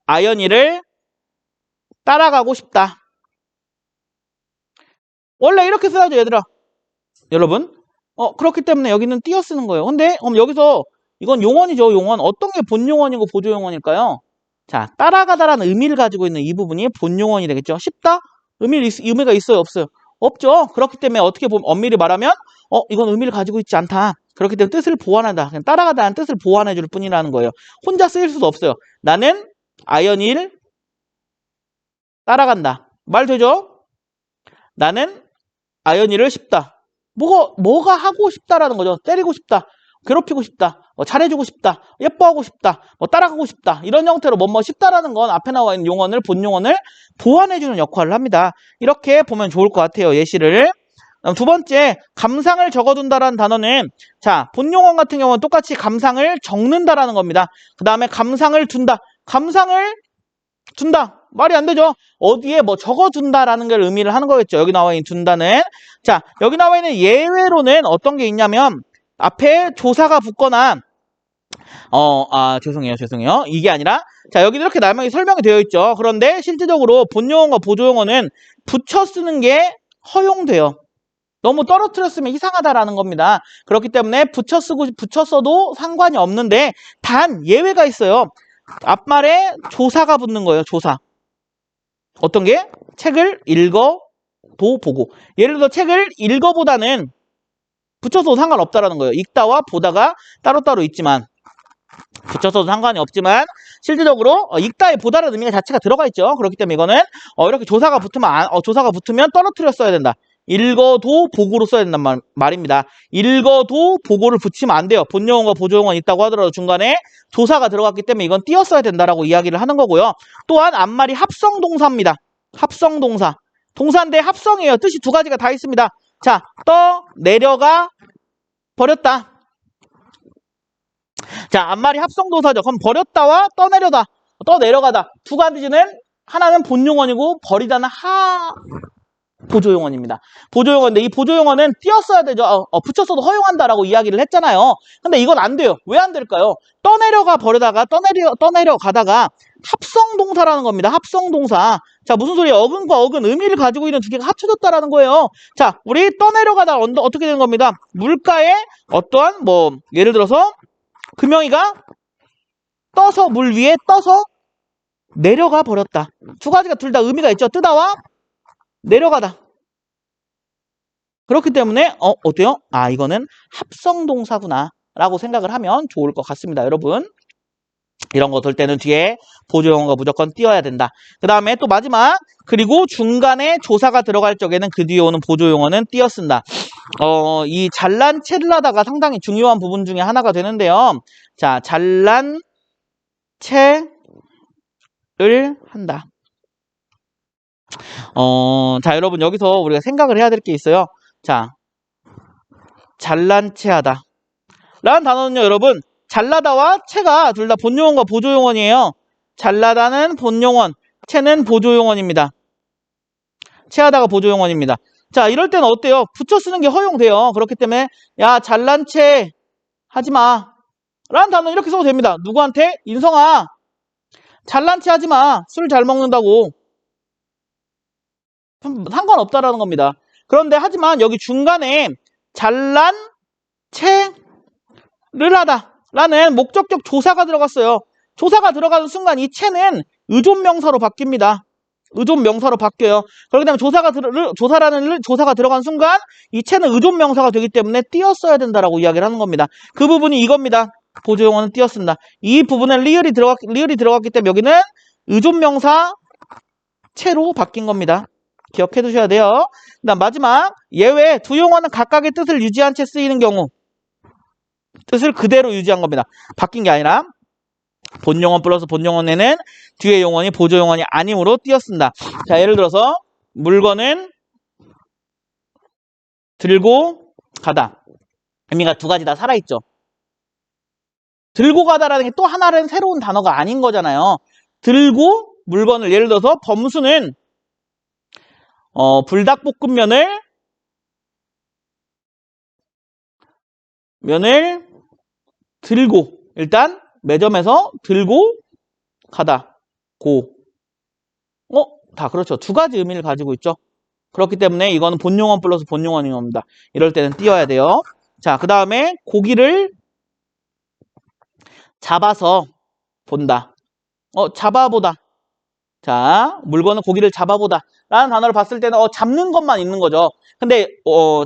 아연이를 따라가고 싶다. 원래 이렇게 써야죠, 얘들아. 여러분. 그렇기 때문에 여기는 띄어 쓰는 거예요. 근데 여기서 이건 용언이죠, 용언. 어떤 게 본용언이고 보조용언일까요? 자, 따라가다라는 의미를 가지고 있는 이 부분이 본용언이 되겠죠. 쉽다? 의미가 있어요, 없어요? 없죠. 그렇기 때문에 어떻게 보면 엄밀히 말하면 이건 의미를 가지고 있지 않다. 그렇기 때문에 뜻을 보완한다. 그냥 따라가다는 뜻을 보완해 줄 뿐이라는 거예요. 혼자 쓰일 수도 없어요. 나는 아연이를 따라간다. 말 되죠? 나는 아연이를 싶다. 뭐가 하고 싶다라는 거죠. 때리고 싶다. 괴롭히고 싶다. 잘해주고 싶다. 예뻐하고 싶다. 따라가고 싶다. 이런 형태로 싶다라는 건 앞에 나와 있는 용언을, 본용언을 보완해주는 역할을 합니다. 이렇게 보면 좋을 것 같아요. 예시를. 두 번째, 감상을 적어둔다라는 단어는, 자, 본용언 같은 경우는 똑같이 감상을 적는다라는 겁니다. 그 다음에 감상을 둔다. 감상을 둔다. 말이 안 되죠. 어디에 적어둔다라는 걸 의미를 하는 거겠죠. 여기 나와 있는 둔다는. 자, 여기 나와 있는 예외로는 어떤 게 있냐면 앞에 조사가 붙거나 죄송해요. 이게 아니라 자, 여기 이렇게 설명이 되어 있죠. 그런데 실질적으로 본용어과 보조용어는 붙여 쓰는 게 허용돼요. 너무 떨어뜨렸으면 이상하다라는 겁니다. 그렇기 때문에 붙여 써도 상관이 없는데 단 예외가 있어요. 앞말에 조사가 붙는 거예요. 조사. 어떤 게? 책을 읽어도 보고. 예를 들어 책을 읽어보다는 붙여서도 상관없다라는 거예요. 읽다와 보다가 따로따로 있지만 붙여서도 상관이 없지만 실질적으로 읽다에 보다라는 의미가 자체가 들어가 있죠. 그렇기 때문에 이거는 이렇게 조사가 붙으면 떨어뜨려 써야 된다. 읽어도 보고로 써야 된단 말입니다. 읽어도 보고를 붙이면 안 돼요. 본용어가 보조용어가 있다고 하더라도 중간에 조사가 들어갔기 때문에 이건 띄어 써야 된다라고 이야기를 하는 거고요. 또한 앞말이 합성동사입니다. 합성동사. 동사인데 합성이에요. 뜻이 두 가지가 다 있습니다. 자, 내려가 버렸다. 자, 앞말이 합성동사죠. 그럼 버렸다와 떠내려가다. 두 가지는 하나는 본용어이고 버리다는 보조용어입니다. 보조용어인데 이 보조용어는 띄었어야 되죠. 붙였어도 허용한다라고 이야기를 했잖아요. 근데 이건 안 돼요. 왜 안 될까요? 떠내려가 버리다가 떠내려가다가 합성동사라는 겁니다. 합성동사. 자, 무슨 소리예요? 어근과 어근 의미를 가지고 있는 두 개가 합쳐졌다라는 거예요. 자, 우리 떠내려가다 어떻게 되는 겁니다? 물가에 어떠한 예를 들어서 금영이가 물 위에 떠서 내려가 버렸다. 두 가지가 둘 다 의미가 있죠. 뜨다와 내려가다. 그렇기 때문에 어때요? 이거는 합성동사구나 라고 생각을 하면 좋을 것 같습니다. 여러분. 이런 거 들 때는 뒤에 보조용어가 무조건 띄어야 된다. 그 다음에 또 마지막, 그리고 중간에 조사가 들어갈 적에는 그 뒤에 오는 보조용어는 띄어 쓴다. 이 잘난 체를 하다가 상당히 중요한 부분 중에 하나가 되는데요. 자, 잘난 체를 한다. 자, 여러분 여기서 우리가 생각을 해야 될 게 있어요. 자, 잘난 체하다 라는 단어는요, 여러분, 잘나다와 체가 둘 다 본용어과 보조용어이에요. 잘나다는 본용어, 체는 보조용어입니다. 체하다가 보조용어입니다. 자, 이럴 때는 어때요? 붙여 쓰는 게 허용돼요. 그렇기 때문에 야, 잘난 체 하지 마 라는 단어 이렇게 써도 됩니다. 누구한테? 인성아, 잘난 체 하지 마. 술 잘 먹는다고. 상관없다라는 겁니다. 그런데 하지만 여기 중간에 잘난 체를 하다 라는 목적격 조사가 들어갔어요. 조사가 들어가는 순간 이 체는 의존명사로 바뀝니다. 의존명사로 바뀌어요. 그렇기 때문에 조사가 들어간 순간 이 체는 의존명사가 되기 때문에 띄었어야 된다라고 이야기를 하는 겁니다. 그 부분이 이겁니다. 보조용어는 띄었습니다. 이 부분에 리을이 들어갔기 때문에 여기는 의존명사 체로 바뀐 겁니다. 기억해 두셔야 돼요. 그다음 마지막, 예외 두 용어는 각각의 뜻을 유지한 채 쓰이는 경우, 뜻을 그대로 유지한 겁니다. 바뀐 게 아니라 본용어 플러스 본용어에는 뒤에 용어니 보조용어니 아니므로 띄었습니다. 자, 예를 들어서 물건은 들고 가다. 의미가 두 가지 다 살아있죠. 들고 가다라는 게 또 하나는 새로운 단어가 아닌 거잖아요. 들고 물건을, 예를 들어서 범수는 불닭볶음면을 들고, 일단 매점에서 들고 가다. 다 그렇죠. 두 가지 의미를 가지고 있죠. 그렇기 때문에 이거는 본용어 플러스 본용어인 겁니다. 이럴 때는 띄어야 돼요. 자, 그 다음에 고기를 잡아서 본다. 잡아보다. 자, 물건은 고기를 잡아보다 라는 단어를 봤을 때는 잡는 것만 있는 거죠. 근데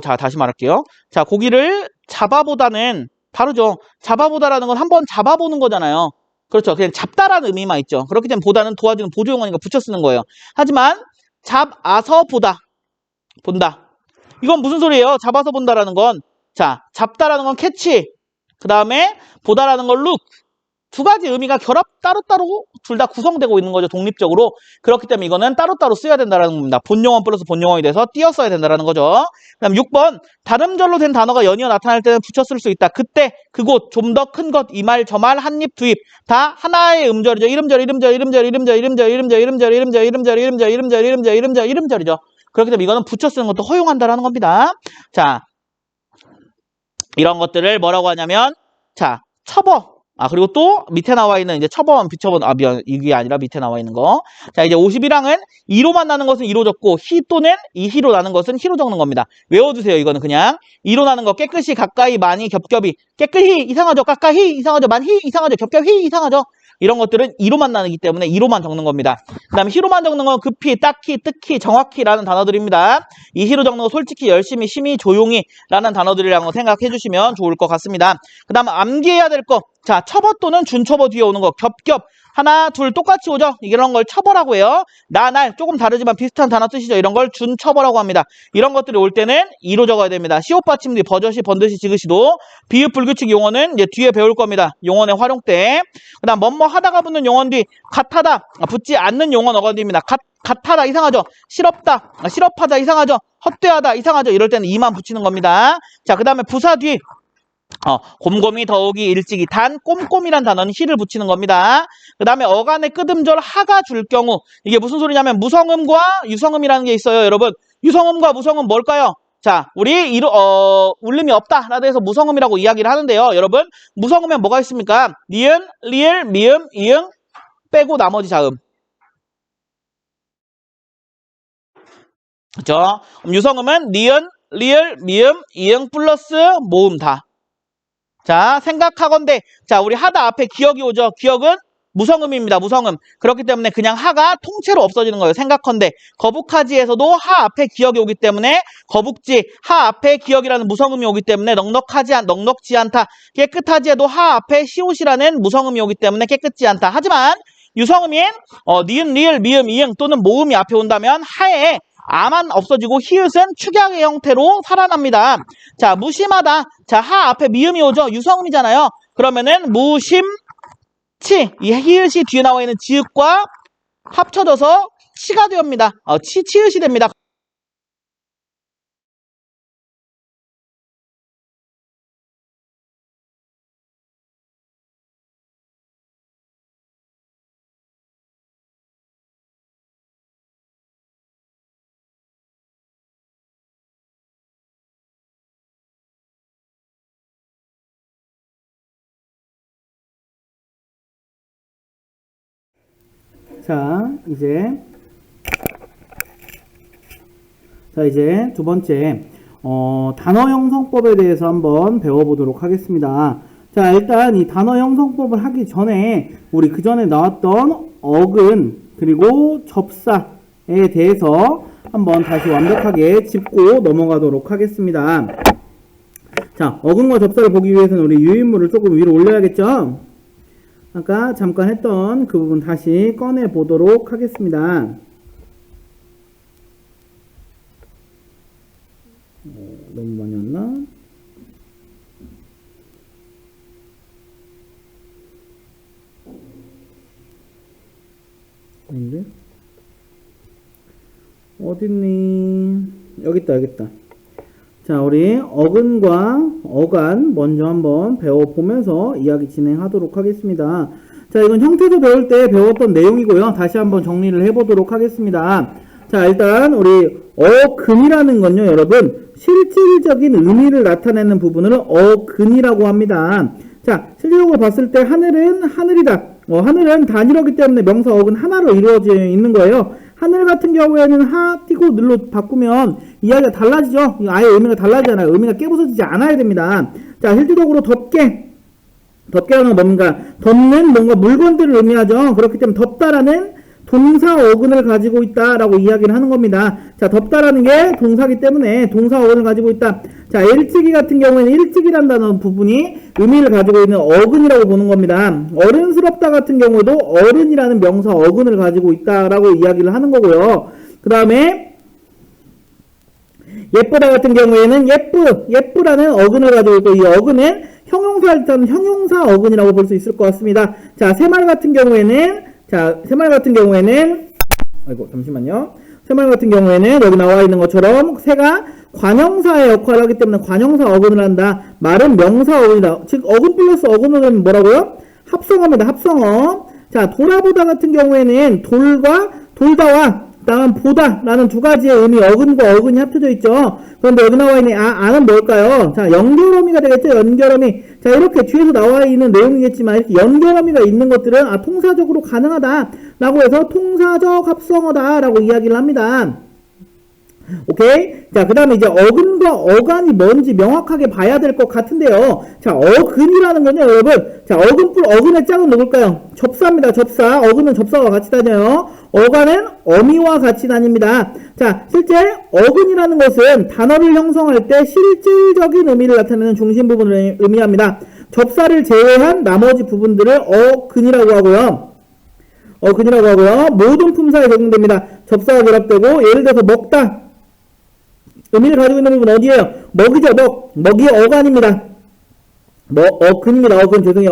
자, 다시 말할게요. 자, 고기를 잡아보다는 다르죠. 잡아보다라는 건 한번 잡아보는 거잖아요. 그렇죠. 그냥 잡다라는 의미만 있죠. 그렇기 때문에 보다는 도와주는 보조용어니까 붙여 쓰는 거예요. 하지만 잡아서 본다. 이건 무슨 소리예요? 잡아서 본다라는 건, 자, 잡다라는 건 캐치, 그 다음에 보다라는 건 룩. 두 가지 의미가 따로따로 둘 다 구성되고 있는 거죠. 독립적으로. 그렇기 때문에 이거는 따로따로 써야 된다는 겁니다. 본용어 플러스 본용어에 대해서 띄어 써야 된다는 거죠. 그 다음 6번. 다름절로 된 단어가 연이어 나타날 때는 붙여 쓸 수 있다. 그때, 그곳, 좀 더 큰 것, 이 말, 저 말, 한입, 두입. 다 하나의 음절이죠. 이름절이죠. 그렇기 때문에 이거는 붙여 쓰는 것도 허용한다라는 겁니다. 자, 이런 것들을 뭐라고 하냐면, 자, 첩어. 그리고 또 밑에 나와 있는 이제 첩어원, 비첩원, 미안, 이게 아니라 밑에 나와 있는 거. 자, 이제 51항은 이로만 나는 것은 이로 적고 히 또는 이히로 나는 것은 히로 적는 겁니다. 외워두세요. 이거는 그냥 이로 나는 거, 깨끗이, 가까이, 많이, 겹겹이. 깨끗이 이상하죠. 가까이 이상하죠. 많이 이상하죠. 겹겹이 이상하죠. 이런 것들은 이로만 나누기 때문에 이로만 적는 겁니다. 그 다음에 히로만 적는 건 급히, 딱히, 뜻히, 정확히라는 단어들입니다. 이 히로 적는 건 솔직히, 열심히, 심히, 조용히 라는 단어들이라고 생각해 주시면 좋을 것 같습니다. 그 다음에 암기해야 될 거. 자, 첩어 또는 준첩어 뒤에 오는 거. 겹겹. 하나, 둘 똑같이 오죠? 이런 걸 첩어라고 해요. 나, 날 조금 다르지만 비슷한 단어 뜻이죠. 이런 걸 준첩어라고 합니다. 이런 것들이 올 때는 이로 적어야 됩니다. 시옷 받침 뒤 버젓이, 번듯이, 지그시도. 비읍 불규칙 용어는 이제 뒤에 배울 겁니다. 용언의 활용 때. 그 다음 뭐뭐 하다가 붙는 용언 뒤 갓하다 붙지 않는 용언 어간디입니다. 갓하다 이상하죠? 실업다, 실업하다 이상하죠? 헛되하다 이상하죠? 이럴 때는 이만 붙이는 겁니다. 자, 그 다음에 부사 뒤 곰곰이, 더욱이, 일찍이, 단, 꼼꼼이란 단어는 히를 붙이는 겁니다. 그 다음에 어간의 끄듬절 하가 줄 경우, 이게 무슨 소리냐면 무성음과 유성음이라는 게 있어요. 여러분, 유성음과 무성음 뭘까요? 자, 우리 울림이 없다 라고 해서 무성음이라고 이야기를 하는데요. 여러분, 무성음에 뭐가 있습니까? 니은, 리을, 미음, 이응 빼고 나머지 자음. 그렇죠? 유성음은 니은, 리을, 미음, 이응 플러스 모음 다. 자, 생각하건대. 자, 우리 하다 앞에 기억이 오죠. 기억은 무성음입니다. 무성음. 그렇기 때문에 그냥 하가 통째로 없어지는 거예요. 생각컨대 거북하지에서도 하 앞에 기역이 오기 때문에 거북지, 하 앞에 기역이라는 무성음이 오기 때문에 넉넉지 않다. 깨끗하지에도 하 앞에 시옷이라는 무성음이 오기 때문에 깨끗지 않다. 하지만 유성음인 니은, 리을, 미음, 이응 또는 모음이 앞에 온다면 하에 아만 없어지고 히읗은 축약의 형태로 살아납니다. 자, 무심하다. 자, 하 앞에 미음이 오죠. 유성음이잖아요. 그러면은 무심 치, 이 히읗이 뒤에 나와 있는 지읒과 합쳐져서 치가 됩니다. 치읒이 됩니다. 자, 이제 두 번째, 단어 형성법에 대해서 한번 배워보도록 하겠습니다. 자, 일단 이 단어 형성법을 하기 전에, 우리 그 전에 나왔던 어근, 그리고 접사에 대해서 한번 다시 완벽하게 짚고 넘어가도록 하겠습니다. 자, 어근과 접사를 보기 위해서는 우리 유인물을 조금 위로 올려야겠죠? 아까 잠깐 했던 그 부분 다시 꺼내 보도록 하겠습니다. 너무 많이 왔나? 아닌데? 어딨니? 여기 있다. 자, 우리 어근과 어간 먼저 한번 배워보면서 이야기 진행하도록 하겠습니다. 자, 이건 형태도 배울 때 배웠던 내용이고요. 다시 한번 정리를 해보도록 하겠습니다. 자, 일단 우리 어근이라는 건요, 여러분, 실질적인 의미를 나타내는 부분을 어근이라고 합니다. 자, 실질적으로 봤을 때 하늘은 하늘이다. 하늘은 단일어기 때문에 명사 어근 하나로 이루어져 있는 거예요. 하늘 같은 경우에는 하 띄고 늘로 바꾸면 이야기가 달라지죠. 아예 의미가 달라지잖아요. 의미가 깨부서지지 않아야 됩니다. 자, 실질적으로 덮개라는 건 뭡니까? 덮는 뭔가 물건들을 의미하죠. 그렇기 때문에 덮다라는 동사 어근을 가지고 있다라고 이야기를 하는 겁니다. 자, 덮다라는 게 동사기 때문에 동사 어근을 가지고 있다. 자, 일찍이 같은 경우에는 일찍이란다는 부분이 의미를 가지고 있는 어근이라고 보는 겁니다. 어른스럽다 같은 경우도 어른이라는 명사 어근을 가지고 있다라고 이야기를 하는 거고요. 그 다음에 예쁘다 같은 경우에는 예쁘라는 어근을 가지고 있고, 이 어근은 형용사 어근이라고 볼 수 있을 것 같습니다. 자, 새말 같은 경우에는 아이고, 잠시만요. 새말 같은 경우에는 여기 나와 있는 것처럼 새가 관형사의 역할을 하기 때문에 관형사 어근을 한다. 말은 명사 어근이다. 즉, 어근 플러스 어근은 뭐라고요? 합성어입니다. 합성어. 자, 돌아보다 같은 경우에는 돌다와 다음 보다라는 두 가지의 의미, 어근과 어근이 합쳐져 있죠. 그런데 여기 나와 있는 아는 뭘까요? 자, 연결어미가 되겠죠. 연결어미. 자, 이렇게 뒤에서 나와 있는 내용이겠지만 이렇게 연결어미가 있는 것들은 통사적으로 가능하다라고 해서 통사적 합성어다라고 이야기를 합니다. 오케이? 자, 그 다음에 이제 어근과 어간이 뭔지 명확하게 봐야 될 것 같은데요. 자, 어근이라는 건요, 여러분. 자, 어근의 짝은 누굴까요? 접사입니다. 접사. 어근은 접사와 같이 다녀요. 어간은 어미와 같이 다닙니다. 자, 실제 어근이라는 것은 단어를 형성할 때 실질적인 의미를 나타내는 중심 부분을 의미합니다. 접사를 제외한 나머지 부분들을 어근이라고 하고요. 모든 품사에 적용됩니다. 접사가 결합되고, 예를 들어서 먹다. 의미를 가지고 있는 부분 어디예요? 먹이죠, 먹이 어간입니다.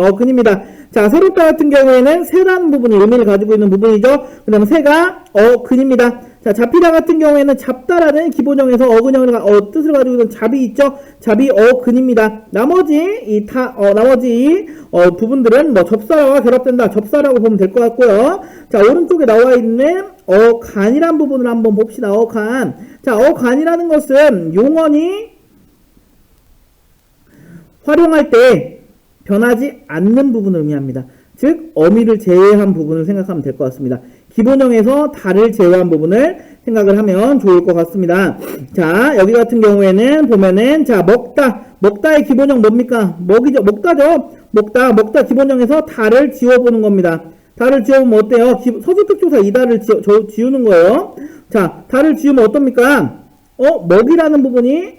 어근입니다. 자, 새롭다 같은 경우에는 새라는 부분이 의미를 가지고 있는 부분이죠. 그 다음에 새가 어근입니다. 자, 잡히다 같은 경우에는 잡다라는 기본형에서 어근형을 뜻을 가지고 있는 잡이 있죠. 잡이 어근입니다. 나머지 부분들은 접사와 결합된다. 접사라고 보면 될 것 같고요. 자, 오른쪽에 나와 있는 어간이란 부분을 한번 봅시다. 어간. 자, 어간이라는 것은 용언이 활용할 때 변하지 않는 부분을 의미합니다. 즉, 어미를 제외한 부분을 생각하면 될 것 같습니다. 기본형에서 다를 제외한 부분을 생각을 하면 좋을 것 같습니다. 자, 여기 같은 경우에는 보면은, 자, 먹다의 기본형 뭡니까? 먹다죠? 먹다 기본형에서 다를 지워보는 겁니다. 달을 지우면 어때요? 서술특조사 이 달을 지우는 거예요. 자, 달을 지우면 어떻습니까? 먹이라는 부분이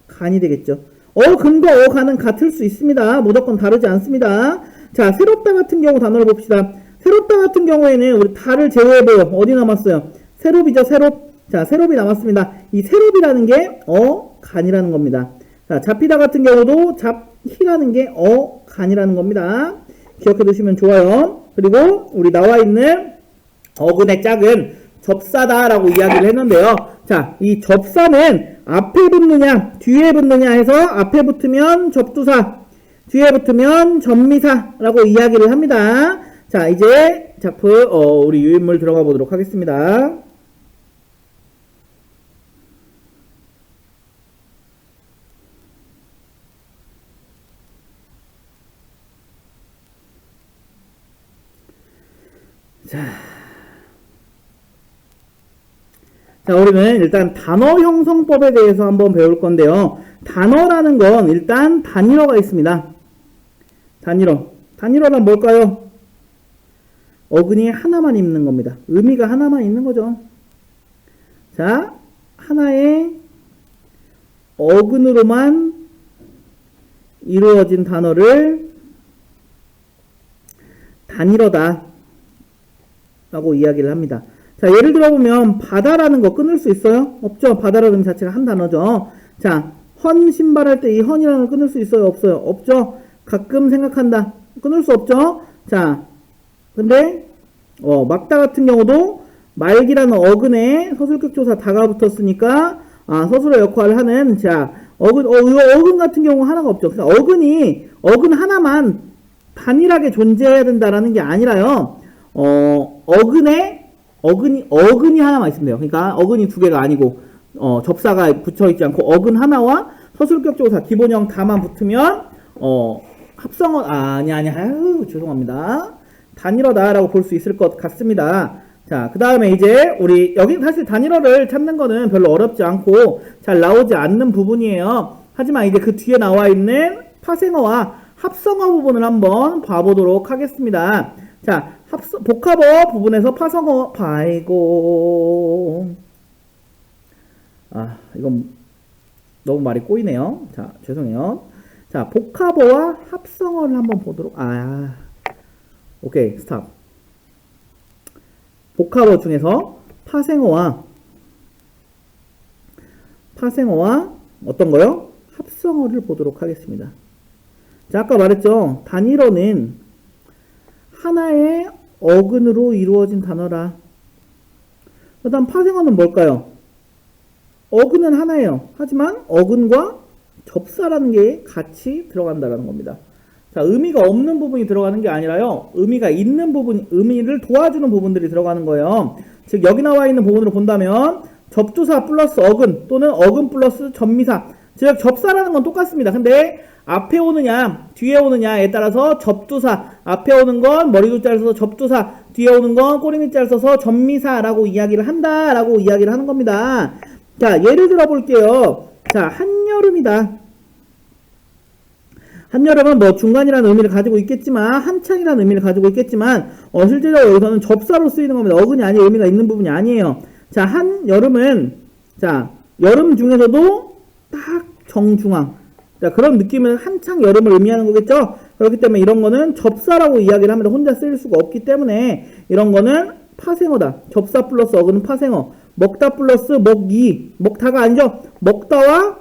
간이 되겠죠. 근과 간은 같을 수 있습니다. 무조건 다르지 않습니다. 자, 새롭다 같은 경우 단어를 봅시다. 새롭다 같은 경우에는 우리 달을 제외해봐요. 어디 남았어요? 새롭이죠, 새롭. 자, 새롭이 남았습니다. 이 새롭이라는 게 간이라는 겁니다. 자, 잡히다 같은 경우도 잡히라는 게 간이라는 겁니다. 기억해 두시면 좋아요. 그리고 우리 나와 있는 어근의 짝은 접사다라고 이야기를 했는데요. 자, 이 접사는 앞에 붙느냐, 뒤에 붙느냐 해서 앞에 붙으면 접두사, 뒤에 붙으면 접미사라고 이야기를 합니다. 자, 이제 작품, 우리 유인물 들어가 보도록 하겠습니다. 자, 우리는 일단 단어 형성법에 대해서 한번 배울 건데요. 단어라는 건 일단 단일어가 있습니다. 단일어란 뭘까요? 어근이 하나만 있는 겁니다. 의미가 하나만 있는 거죠. 자, 하나의 어근으로만 이루어진 단어를 단일어다 라고 이야기를 합니다. 자, 예를 들어보면 바다라는 거 끊을 수 있어요? 없죠. 바다라는 자체가 한 단어죠. 자, 헌 신발할 때 이 헌이라는 걸 끊을 수 있어요? 없어요? 없죠. 가끔 생각한다. 끊을 수 없죠. 자, 근데 막다 같은 경우도 말기라는 어근에 서술격조사 다가 붙었으니까 서술어 역할을 하는, 자, 어근 같은 경우 하나가 없죠. 그래서 어근 하나만 단일하게 존재해야 된다라는 게 아니라요. 어근이 하나만 있으면 돼요. 그러니까 어근이 두 개가 아니고 접사가 붙여있지 않고 어근 하나와 서술격조사 기본형 다만 붙으면 합성어 아유 죄송합니다. 단일어다라고 볼 수 있을 것 같습니다. 자, 그 다음에 이제 우리 여기 사실 단일어를 찾는 거는 별로 어렵지 않고 잘 나오지 않는 부분이에요. 하지만 이제 그 뒤에 나와 있는 파생어와 합성어 부분을 한번 봐보도록 하겠습니다. 자, 복합어 부분에서 파생어, 이건 너무 말이 꼬이네요. 자, 죄송해요. 자, 복합어와 합성어를 한번 보도록, 오케이, 스탑. 복합어 중에서 파생어와 어떤 거요? 합성어를 보도록 하겠습니다. 자, 아까 말했죠. 단일어는 하나의 어근으로 이루어진 단어라. 그 다음 파생어는 뭘까요? 어근은 하나예요. 하지만 어근과 접사라는 게 같이 들어간다는 겁니다. 자, 의미가 없는 부분이 들어가는 게 아니라요. 의미가 있는 부분, 의미를 도와주는 부분들이 들어가는 거예요. 즉, 여기 나와 있는 부분으로 본다면 접두사 플러스 어근 또는 어근 플러스 접미사. 즉, 접사라는 건 똑같습니다. 근데 앞에 오느냐 뒤에 오느냐에 따라서 접두사, 앞에 오는 건 머리둘자를 써서 접두사, 뒤에 오는 건 꼬리밑자를 써서 접미사라고 이야기를 한다라고 이야기를 하는 겁니다. 자, 예를 들어 볼게요. 자, 한여름이다. 한여름은 뭐 중간이라는 의미를 가지고 있겠지만, 한창이라는 의미를 가지고 있겠지만, 실제적으로 여기서는 접사로 쓰이는 겁니다. 어근이 아니에요. 의미가 있는 부분이 아니에요. 자, 한여름은, 자, 여름 중에서도 딱 정중앙. 자, 그런 느낌은 한창 여름을 의미하는 거겠죠? 그렇기 때문에 이런 거는 접사라고 이야기를 합니다. 혼자 쓰일 수가 없기 때문에 이런 거는 파생어다. 접사 플러스 어근은 파생어. 먹다 플러스 먹이. 먹다가 아니죠? 먹다와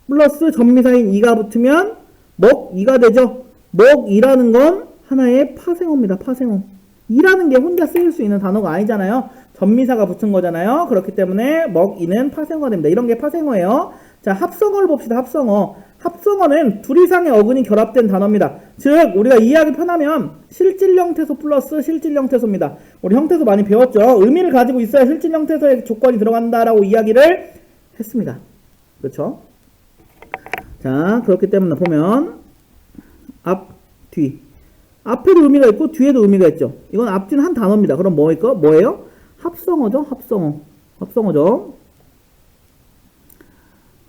플러스 접미사인 이가 붙으면 먹이가 되죠. 먹이라는 건 하나의 파생어입니다. 파생어. 이라는 게 혼자 쓰일 수 있는 단어가 아니잖아요. 접미사가 붙은 거잖아요. 그렇기 때문에 먹이는 파생어가 됩니다. 이런 게 파생어예요. 자, 합성어를 봅시다. 합성어. 합성어는 둘 이상의 어근이 결합된 단어입니다. 즉, 우리가 이해하기 편하면 실질 형태소 플러스 실질 형태소입니다. 우리 형태소 많이 배웠죠? 의미를 가지고 있어야 실질 형태소의 조건이 들어간다라고 이야기를 했습니다. 그렇죠? 자, 그렇기 때문에 보면 앞, 뒤. 앞에도 의미가 있고 뒤에도 의미가 있죠. 이건 앞뒤는 한 단어입니다. 그럼 뭐예요? 합성어죠? 합성어. 합성어죠.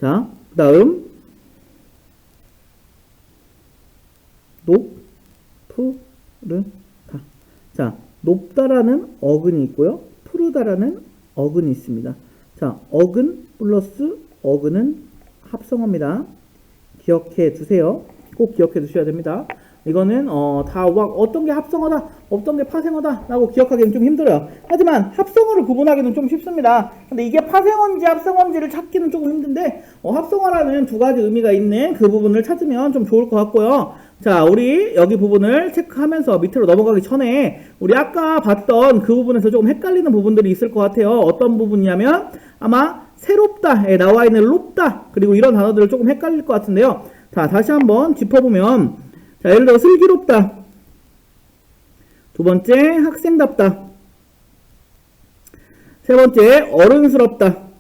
자, 그 다음 높으르다. 자, 높다라는 어근이 있고요. 푸르다라는 어근이 있습니다. 자, 어근 플러스 어근은 합성어입니다. 기억해 두세요. 꼭 기억해 두셔야 됩니다. 이거는 다 어떤 게 합성어다, 어떤 게 파생어다 라고 기억하기는 좀 힘들어요. 하지만 합성어를 구분하기는 좀 쉽습니다. 근데 이게 파생어인지 합성어인지를 찾기는 조금 힘든데 합성어라는 두 가지 의미가 있는 그 부분을 찾으면 좀 좋을 것 같고요. 자, 우리 여기 부분을 체크하면서 밑으로 넘어가기 전에 우리 아까 봤던 그 부분에서 조금 헷갈리는 부분들이 있을 것 같아요. 어떤 부분이냐면 아마 새롭다에 나와 있는 롭다 그리고 이런 단어들을 조금 헷갈릴 것 같은데요. 자, 다시 한번 짚어보면 자, 예를 들어 슬기롭다. 두 번째 학생답다. 세 번째 어른스럽다.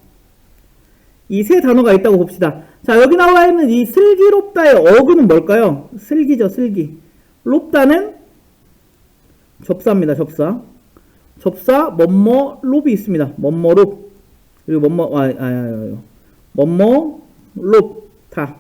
이 세 단어가 있다고 봅시다. 자, 여기 나와 있는 이 슬기롭다의 어근은 뭘까요? 슬기죠, 슬기. 롭다는 접사입니다, 접사. 접사, 뭐뭐, 롭이 있습니다. 뭐뭐, 롭. 그리고 뭐뭐, 롭, 다.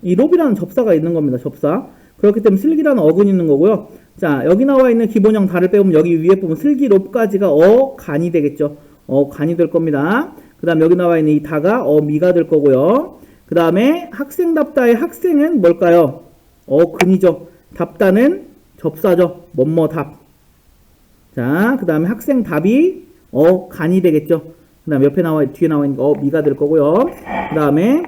이 롭이라는 접사가 있는 겁니다, 접사. 그렇기 때문에 슬기라는 어근이 있는 거고요. 자, 여기 나와 있는 기본형 다를 빼보면 여기 위에 보면 슬기, 롭까지가 어간이 되겠죠. 어간이 될 겁니다. 그 다음 여기 나와 있는 이 다가 어미가 될 거고요. 그 다음에 학생답다의 학생은 뭘까요? 어근이죠. 답다는 접사죠. 뭐뭐 답. 자, 그 다음에 학생답이 어간이 되겠죠. 그 다음 뒤에 나와 있는 어미가 될 거고요. 그 다음에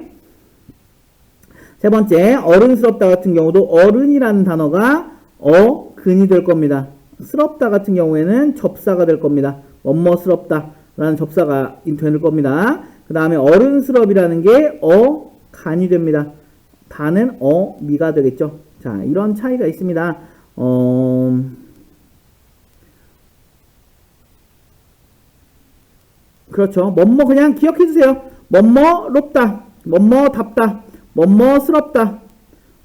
세 번째, 어른스럽다 같은 경우도 어른이라는 단어가 어근이 될 겁니다. 스럽다 같은 경우에는 접사가 될 겁니다. 뭐뭐스럽다 라는 접사가 될 겁니다. 그 다음에 어른스럽이라는 게 어간이 됩니다. 다는 어미가 되겠죠. 자, 이런 차이가 있습니다. 그렇죠. 뭐뭐 그냥 기억해 주세요. 뭐뭐롭다, 뭐뭐답다, 뭐뭐스럽다,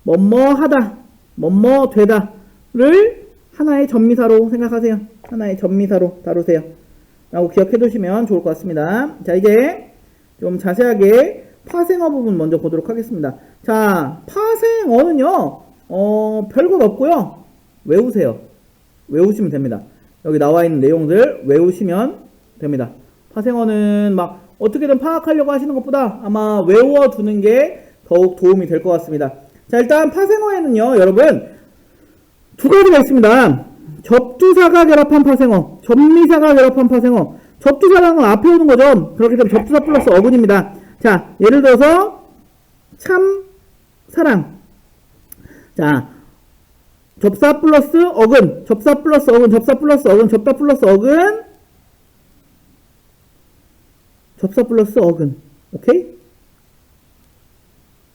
뭐뭐하다, 뭐뭐되다를 하나의 전미사로 생각하세요. 하나의 전미사로 다루세요. 라고 기억해 두시면 좋을 것 같습니다. 자, 이제 좀 자세하게 파생어 부분 먼저 보도록 하겠습니다. 자, 파생어는요, 별것 없고요. 외우세요. 외우시면 됩니다. 여기 나와 있는 내용들 외우시면 됩니다. 파생어는 막 어떻게든 파악하려고 하시는 것보다 아마 외워두는 게 더욱 도움이 될 것 같습니다. 자, 일단 파생어에는요, 여러분, 두 가지가 있습니다. 접두사가 결합한 파생어, 접미사가 결합한 파생어. 접두사라는 건 앞에 오는 거죠. 그렇기 때문에 접두사 플러스 어근입니다. 자, 예를 들어서 참 사랑. 자, 접사 플러스 어근, 접사 플러스 어근, 접사 플러스 어근, 접사 플러스 어근, 접사 플러스 어근. 오케이?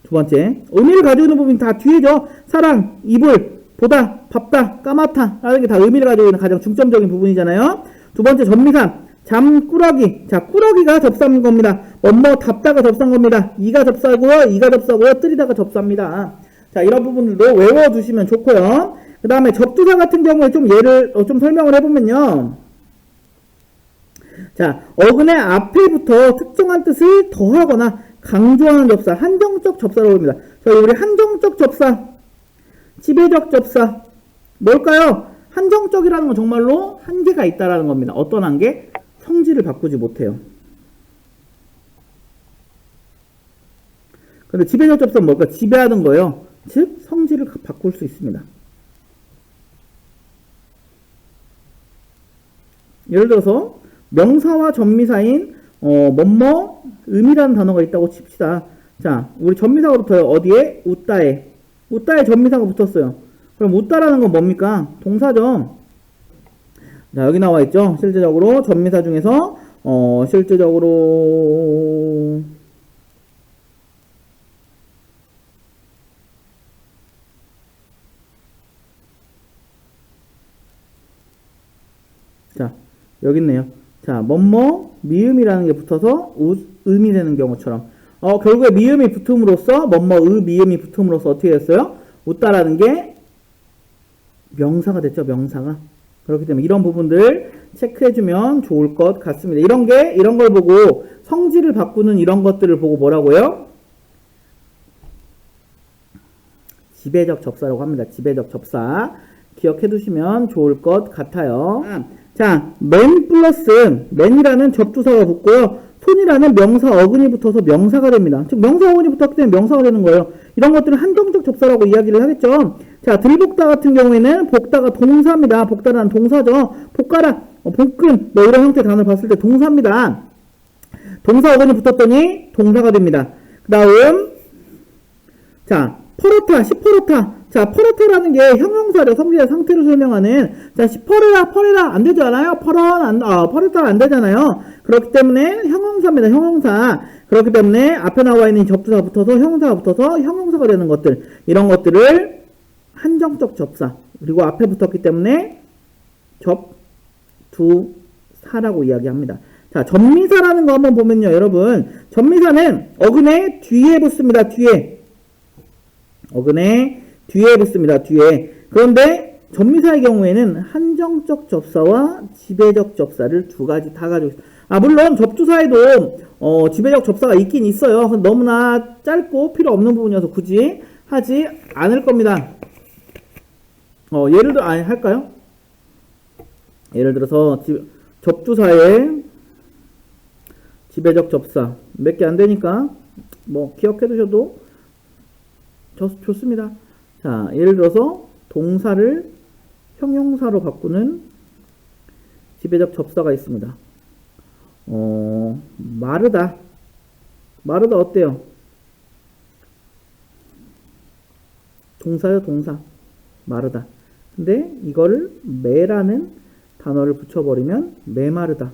두 번째, 의미를 가지고 있는 부분이 다 뒤에죠. 사랑, 이불, 보다, 밟다, 까맣다 라는 게 다 의미를 가지고 있는 가장 중점적인 부분이잖아요. 두 번째, 전미사, 잠, 꾸러기. 자, 꾸러기가 접사인 겁니다. 뭐뭐 답다가 접사인 겁니다. 이가 접사고요, 이가 접사고요, 뜨리다가 접사입니다. 자, 이런 부분들도 외워두시면 좋고요. 그 다음에 접두사 같은 경우에 좀 예를 좀 설명을 해보면요. 자, 어근의 앞에부터 특정한 뜻을 더하거나 강조하는 접사, 한정적 접사라고 합니다. 저희 우리 한정적 접사, 지배적 접사, 뭘까요? 한정적이라는 건 정말로 한계가 있다라는 겁니다. 어떤 한계? 성질을 바꾸지 못해요. 근데 지배적 접사는 뭘까? 지배하는 거예요. 즉, 성질을 바꿀 수 있습니다. 예를 들어서 명사와 전미사인 뭐뭐 음이라는 단어가 있다고 칩시다. 자, 우리 전미사가 붙어요. 어디에? 웃다에. 웃다에 전미사가 붙었어요. 그럼 웃다라는 건 뭡니까? 동사죠. 자, 여기 나와 있죠. 실제적으로 전미사 중에서 실제적으로 자, 여기 있네요. 자, 뭐뭐 미음이라는 게 붙어서 음이 되는 경우처럼 결국에 미음이 붙음으로써 뭐뭐 미음이 붙음으로써 어떻게 됐어요? 웃다라는 게 명사가 됐죠. 명사가. 그렇기 때문에 이런 부분들 체크해주면 좋을 것 같습니다. 이런 걸 보고 성질을 바꾸는 이런 것들을 보고 뭐라고요? 지배적 접사라고 합니다. 지배적 접사. 기억해 두시면 좋을 것 같아요. 자, 맨 플러스 맨이라는 접두사가 붙고요. 손이라는 명사 어근이 붙어서 명사가 됩니다. 즉 명사 어근이 붙었기 때문에 명사가 되는 거예요. 이런 것들은 한정적 접사라고 이야기를 하겠죠. 자, 들볶다 같은 경우에는 볶다가 동사입니다. 볶다라는 동사죠. 볶아라, 볶은 뭐 이런 형태의 단어를 봤을 때 동사입니다. 동사 어근이 붙었더니 동사가 됩니다. 그 다음 자, 퍼렇다, 시퍼렇다. 자, 퍼렇다라는 게 형용사죠. 성질의 상태를 설명하는. 자, 시퍼르라, 퍼레라 안 되지 않아요? 퍼렇다 안 되잖아요. 그렇기 때문에 형용사입니다. 형용사. 그렇기 때문에 앞에 나와 있는 접두사 붙어서 형용사가 붙어서 형용사가 되는 것들. 이런 것들을 한정적 접사. 그리고 앞에 붙었기 때문에 접두사라고 이야기합니다. 자, 전미사라는 거 한번 보면요, 여러분. 전미사는 어근의 뒤에 붙습니다. 뒤에. 어근의 뒤에 붙습니다. 뒤에. 그런데 전미사의 경우에는 한정적 접사와 지배적 접사를 두 가지 다 가지고 있습니다. 물론 접두사에도 지배적 접사가 있긴 있어요. 너무나 짧고 필요 없는 부분이어서 굳이 하지 않을 겁니다. 예를 들어 할까요? 예를 들어서 접두사의 지배적 접사 몇 개 안 되니까 뭐 기억해 두셔도 좋습니다. 자, 예를 들어서 동사를 형용사로 바꾸는 지배적 접사가 있습니다. 마르다. 마르다 어때요? 동사요, 동사. 마르다. 근데 이거를 매라는 단어를 붙여버리면 메마르다.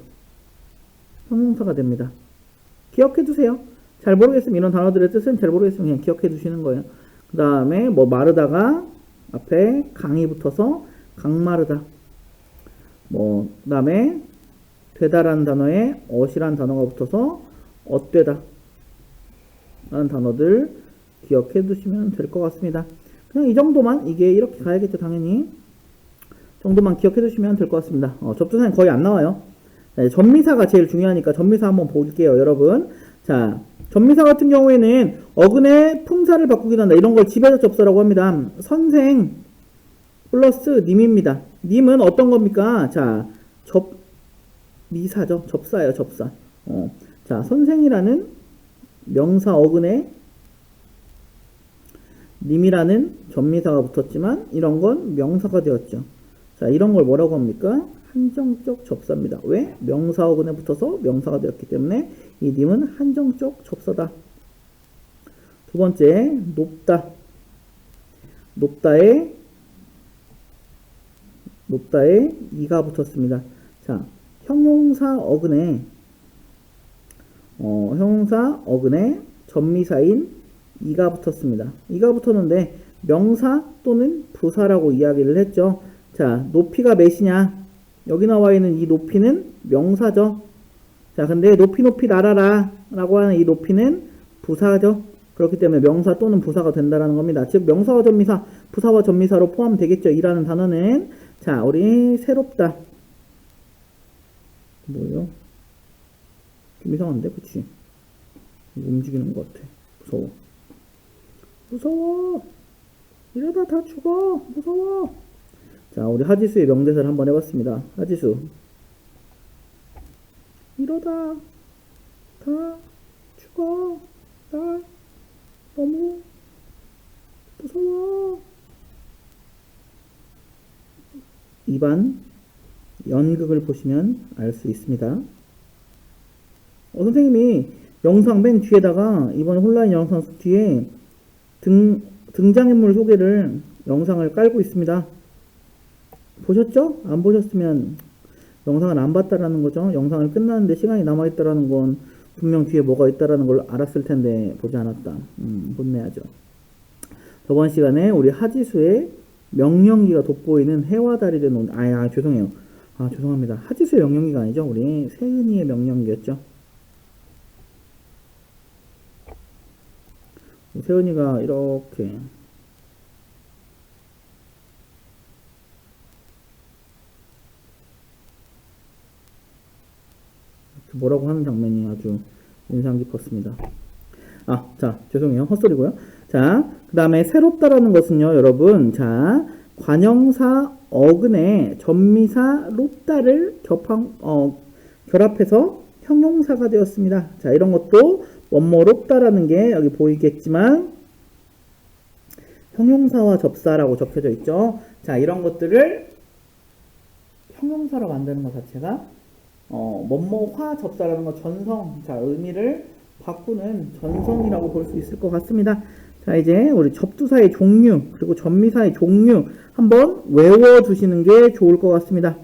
형용사가 됩니다. 기억해 두세요. 잘 모르겠으면 이런 단어들의 뜻은 잘 모르겠으면 그냥 기억해 두시는 거예요. 그 다음에 뭐 마르다가 앞에 강이 붙어서 강마르다. 뭐 그 다음에 되다라는 단어에 엇이라는 단어가 붙어서 엇되다 라는 단어들 기억해 두시면 될 것 같습니다. 그냥 이 정도만, 이게 이렇게 가야겠죠, 당연히. 정도만 기억해 두시면 될 것 같습니다. 접두사는 거의 안 나와요. 네, 전미사가 제일 중요하니까 전미사 한번 볼게요, 여러분. 자, 전미사 같은 경우에는 어근의 품사를 바꾸기도 한다. 이런 걸 지배적 접사라고 합니다. 선생 플러스 님입니다. 님은 어떤 겁니까? 자, 접미사죠. 접사예요, 접사. 자, 선생이라는 명사 어근에 님이라는 전미사가 붙었지만 이런 건 명사가 되었죠. 자, 이런 걸 뭐라고 합니까? 한정적 접사입니다. 왜? 명사 어근에 붙어서 명사가 되었기 때문에 이 님은 한정적 접사다. 두 번째, 높다. 높다에 이가 붙었습니다. 자, 형용사 어근에 전미사인 이가 붙었습니다. 이가 붙었는데 명사 또는 부사라고 이야기를 했죠. 자, 높이가 몇이냐? 여기 나와 있는 이 높이는 명사죠. 자, 근데 높이 날아라 라고 하는 이 높이는 부사죠. 그렇기 때문에 명사 또는 부사가 된다라는 겁니다. 즉 명사와 전미사, 부사와 전미사로 포함되겠죠. 이라는 단어는. 자, 우리 새롭다. 뭐예요? 좀 이상한데? 그치? 움직이는 것 같아. 무서워. 이러다 다 죽어. 무서워. 자, 우리 하지수의 명대사를 한번 해봤습니다. 하지수. 이러다 다 죽어. 나 너무 무서워. 입안 연극을 보시면 알 수 있습니다. 선생님이 영상 맨 뒤에다가 이번 온라인 영상 뒤에 등장인물 소개를 영상을 깔고 있습니다. 보셨죠? 안 보셨으면 영상을 안 봤다라는 거죠. 영상을 끝났는데 시간이 남아있다라는 건 분명 뒤에 뭐가 있다라는 걸 알았을 텐데 보지 않았다. 혼내야죠. 저번 시간에 우리 하지수의 명령기가 돋보이는 해와 달이 된 오늘, 죄송해요. 죄송합니다. 하지수의 명령기가 아니죠. 우리 세은이의 명령기였죠. 세은이가 이렇게 뭐라고 하는 장면이 아주 인상 깊었습니다. 자, 죄송해요. 헛소리고요. 자, 그 다음에 새롭다라는 것은요, 여러분. 자, 관형사 어근에 전미사 롭다를 결합해서 형용사가 되었습니다. 자, 이런 것도 뭐뭐 롭다라는 게 여기 보이겠지만 형용사와 접사라고 적혀져 있죠. 자, 이런 것들을 형용사로 만드는 것 자체가 뭐뭐화 접사라는 거 전성, 자, 의미를 바꾸는 전성이라고 볼 수 있을 것 같습니다. 자, 이제 우리 접두사의 종류 그리고 전미사의 종류 한번 외워두시는 게 좋을 것 같습니다.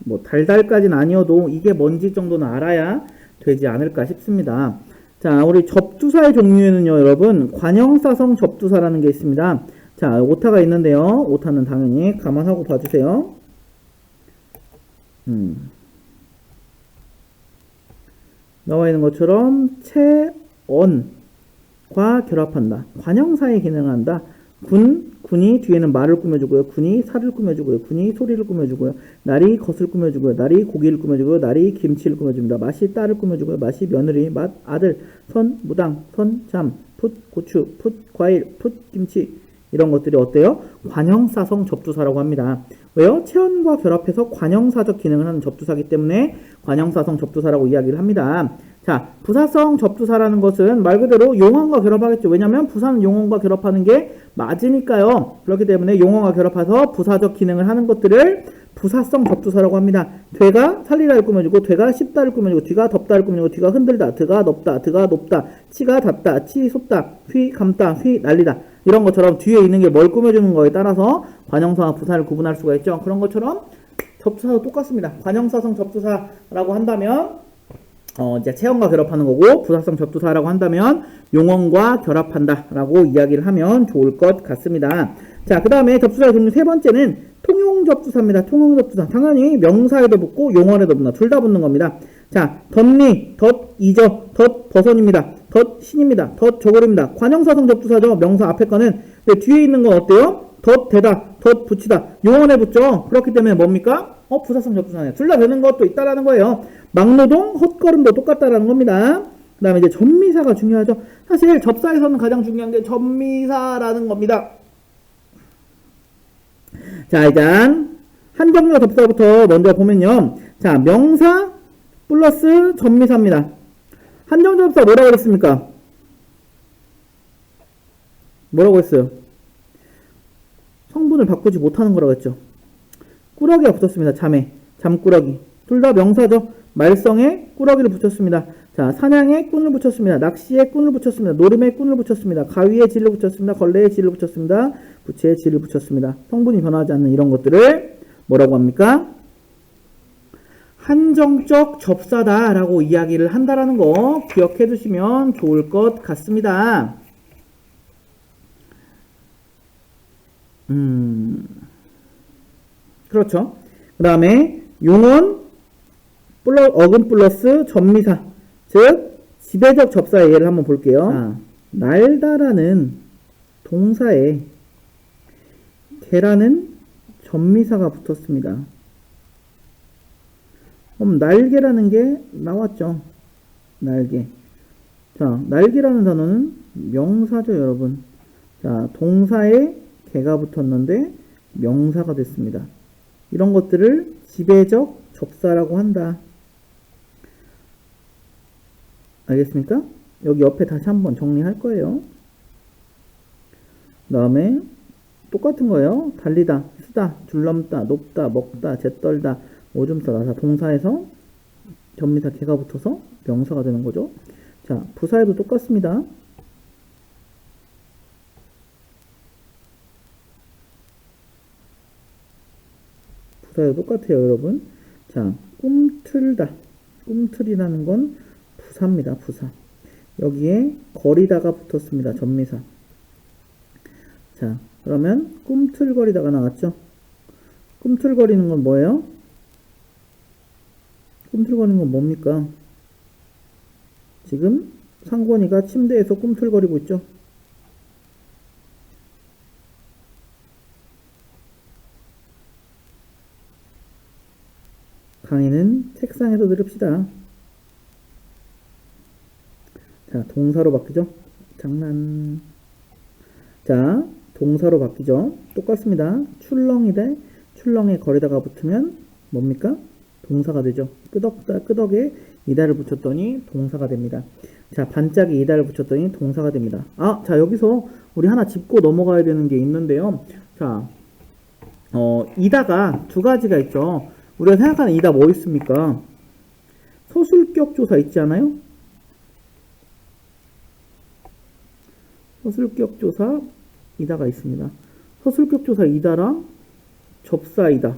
뭐 달달까지는 아니어도 이게 뭔지 정도는 알아야 되지 않을까 싶습니다. 자, 우리 접두사의 종류에는요, 여러분 관형사성 접두사라는 게 있습니다. 자, 오타가 있는데요. 오타는 당연히 감안하고 봐주세요. 나와 있는 것처럼 체언과 결합한다. 관형사의 기능을 한다. 군이 뒤에는 말을 꾸며주고요. 군이 살을 꾸며주고요. 군이 소리를 꾸며주고요. 날이 겉을 꾸며주고요. 날이 고기를 꾸며주고요. 날이 김치를 꾸며줍니다. 맛이 딸을 꾸며주고요. 맛이 며느리, 맛 아들, 선 무당, 선 잠, 풋 고추, 풋 과일, 풋 김치 이런 것들이 어때요? 관형사성 접두사라고 합니다. 왜요? 체언과 결합해서 관형사적 기능을 하는 접두사이기 때문에 관형사성 접두사라고 이야기를 합니다. 자, 부사성 접두사라는 것은 말 그대로 용언과 결합하겠죠. 왜냐하면 부사는 용언과 결합하는 게 맞으니까요. 그렇기 때문에 용언과 결합해서 부사적 기능을 하는 것들을 부사성 접두사라고 합니다. 되가 살리다를 꾸며주고, 되가 씹다를 꾸며주고, 뒤가 덮다를 꾸며주고, 뒤가 흔들다, 드가 높다, 드가 높다, 치가 닿다, 치 쏟다, 휘 감다, 휘 날리다. 이런 것처럼 뒤에 있는 게 뭘 꾸며주는 거에 따라서 관형사와 부사를 구분할 수가 있죠. 그런 것처럼 접두사도 똑같습니다. 관형사성 접두사라고 한다면 이제 체언과 결합하는 거고, 부사성 접두사라고 한다면 용언과 결합한다라고 이야기를 하면 좋을 것 같습니다. 자, 그 다음에 접두사의 종류 세 번째는 통용접두사입니다. 통용접두사. 당연히 명사에도 붙고 용언에도 붙나 둘 다 붙는 겁니다. 자, 덧니, 덧이저, 덧버선입니다. 덧신입니다. 덧저고리입니다. 관형사성 접두사죠. 명사 앞에 거는. 근데 뒤에 있는 건 어때요? 덧대다, 덧붙이다. 용언에 붙죠. 그렇기 때문에 뭡니까? 부사성 접두사네요. 둘 다 되는 것도 있다라는 거예요. 막노동, 헛걸음도 똑같다라는 겁니다. 그 다음에 이제 전미사가 중요하죠. 사실 접사에서는 가장 중요한 게 전미사라는 겁니다. 자, 일단 한정사 접사부터 먼저 보면요. 자, 명사 플러스 전미사입니다. 한정사 접사 뭐라고 그랬습니까? 뭐라고 했어요? 성분을 바꾸지 못하는 거라고 했죠. 꾸러기가 붙었습니다. 잠에, 잠꾸러기. 둘 다 명사죠. 말썽에 꾸러기를 붙였습니다. 자, 사냥에 꾼을 붙였습니다. 낚시에 꾼을 붙였습니다. 노름에 꾼을 붙였습니다. 가위에 질을 붙였습니다. 걸레에 질을 붙였습니다. 부채에 질을 붙였습니다. 성분이 변하지 않는 이런 것들을 뭐라고 합니까? 한정적 접사다라고 이야기를 한다라는 거 기억해 두시면 좋을 것 같습니다. 그렇죠. 그 다음에 용언 어근 플러스 전미사, 즉 지배적 접사의 예를 한번 볼게요. 자, 날다라는 동사에 개라는 전미사가 붙었습니다. 그럼 날개라는 게 나왔죠. 날개. 자, 날개라는 단어는 명사죠, 여러분. 자, 동사에 개가 붙었는데 명사가 됐습니다. 이런 것들을 지배적 접사라고 한다. 알겠습니까? 여기 옆에 다시 한번 정리할 거예요. 그 다음에 똑같은 거예요. 달리다, 쓰다, 줄넘다, 높다, 먹다, 재떨다, 오줌 싸다. 동사에서 전미사 개가 붙어서 명사가 되는 거죠. 자, 부사에도 똑같습니다. 부사에도 똑같아요, 여러분. 자, 꿈틀다. 꿈틀이라는 건 부사입니다. 부사. 여기에 거리다가 붙었습니다. 전미사. 자, 그러면 꿈틀거리다가 나왔죠. 꿈틀거리는 건 뭐예요? 꿈틀거리는 건 뭡니까? 지금 상권이가 침대에서 꿈틀거리고 있죠. 강의는 책상에서 들읍시다. 자, 동사로 바뀌죠? 장난. 자, 동사로 바뀌죠? 똑같습니다. 출렁이대, 출렁에 거리다가 붙으면 뭡니까? 동사가 되죠. 끄덕다, 끄덕에 이다를 붙였더니 동사가 됩니다. 자, 반짝이 이다를 붙였더니 동사가 됩니다. 아, 자, 여기서 우리 하나 짚고 넘어가야 되는 게 있는데요. 자, 이다가 두 가지가 있죠. 우리가 생각하는 이다 뭐 있습니까? 서술격 조사 있지 않아요? 서술격 조사 이다가 있습니다. 서술격 조사 이다랑 접사 이다.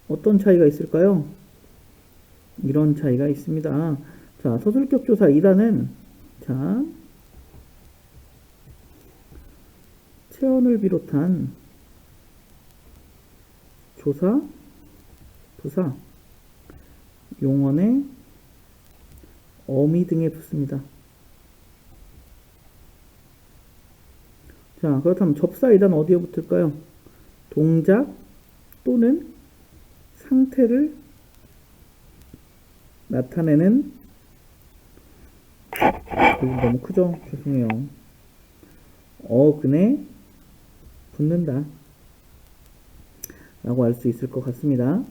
어떤 차이가 있을까요? 이런 차이가 있습니다. 자, 서술격 조사 이다는 자, 체언을 비롯한 조사, 부사, 용언의 어미 등에 붙습니다. 자, 그렇다면 접사이다는 어디에 붙을까요? 동작 또는 상태를 나타내는, 너무 크죠? 죄송해요. 어근에 붙는다 라고 할 수 있을 것 같습니다.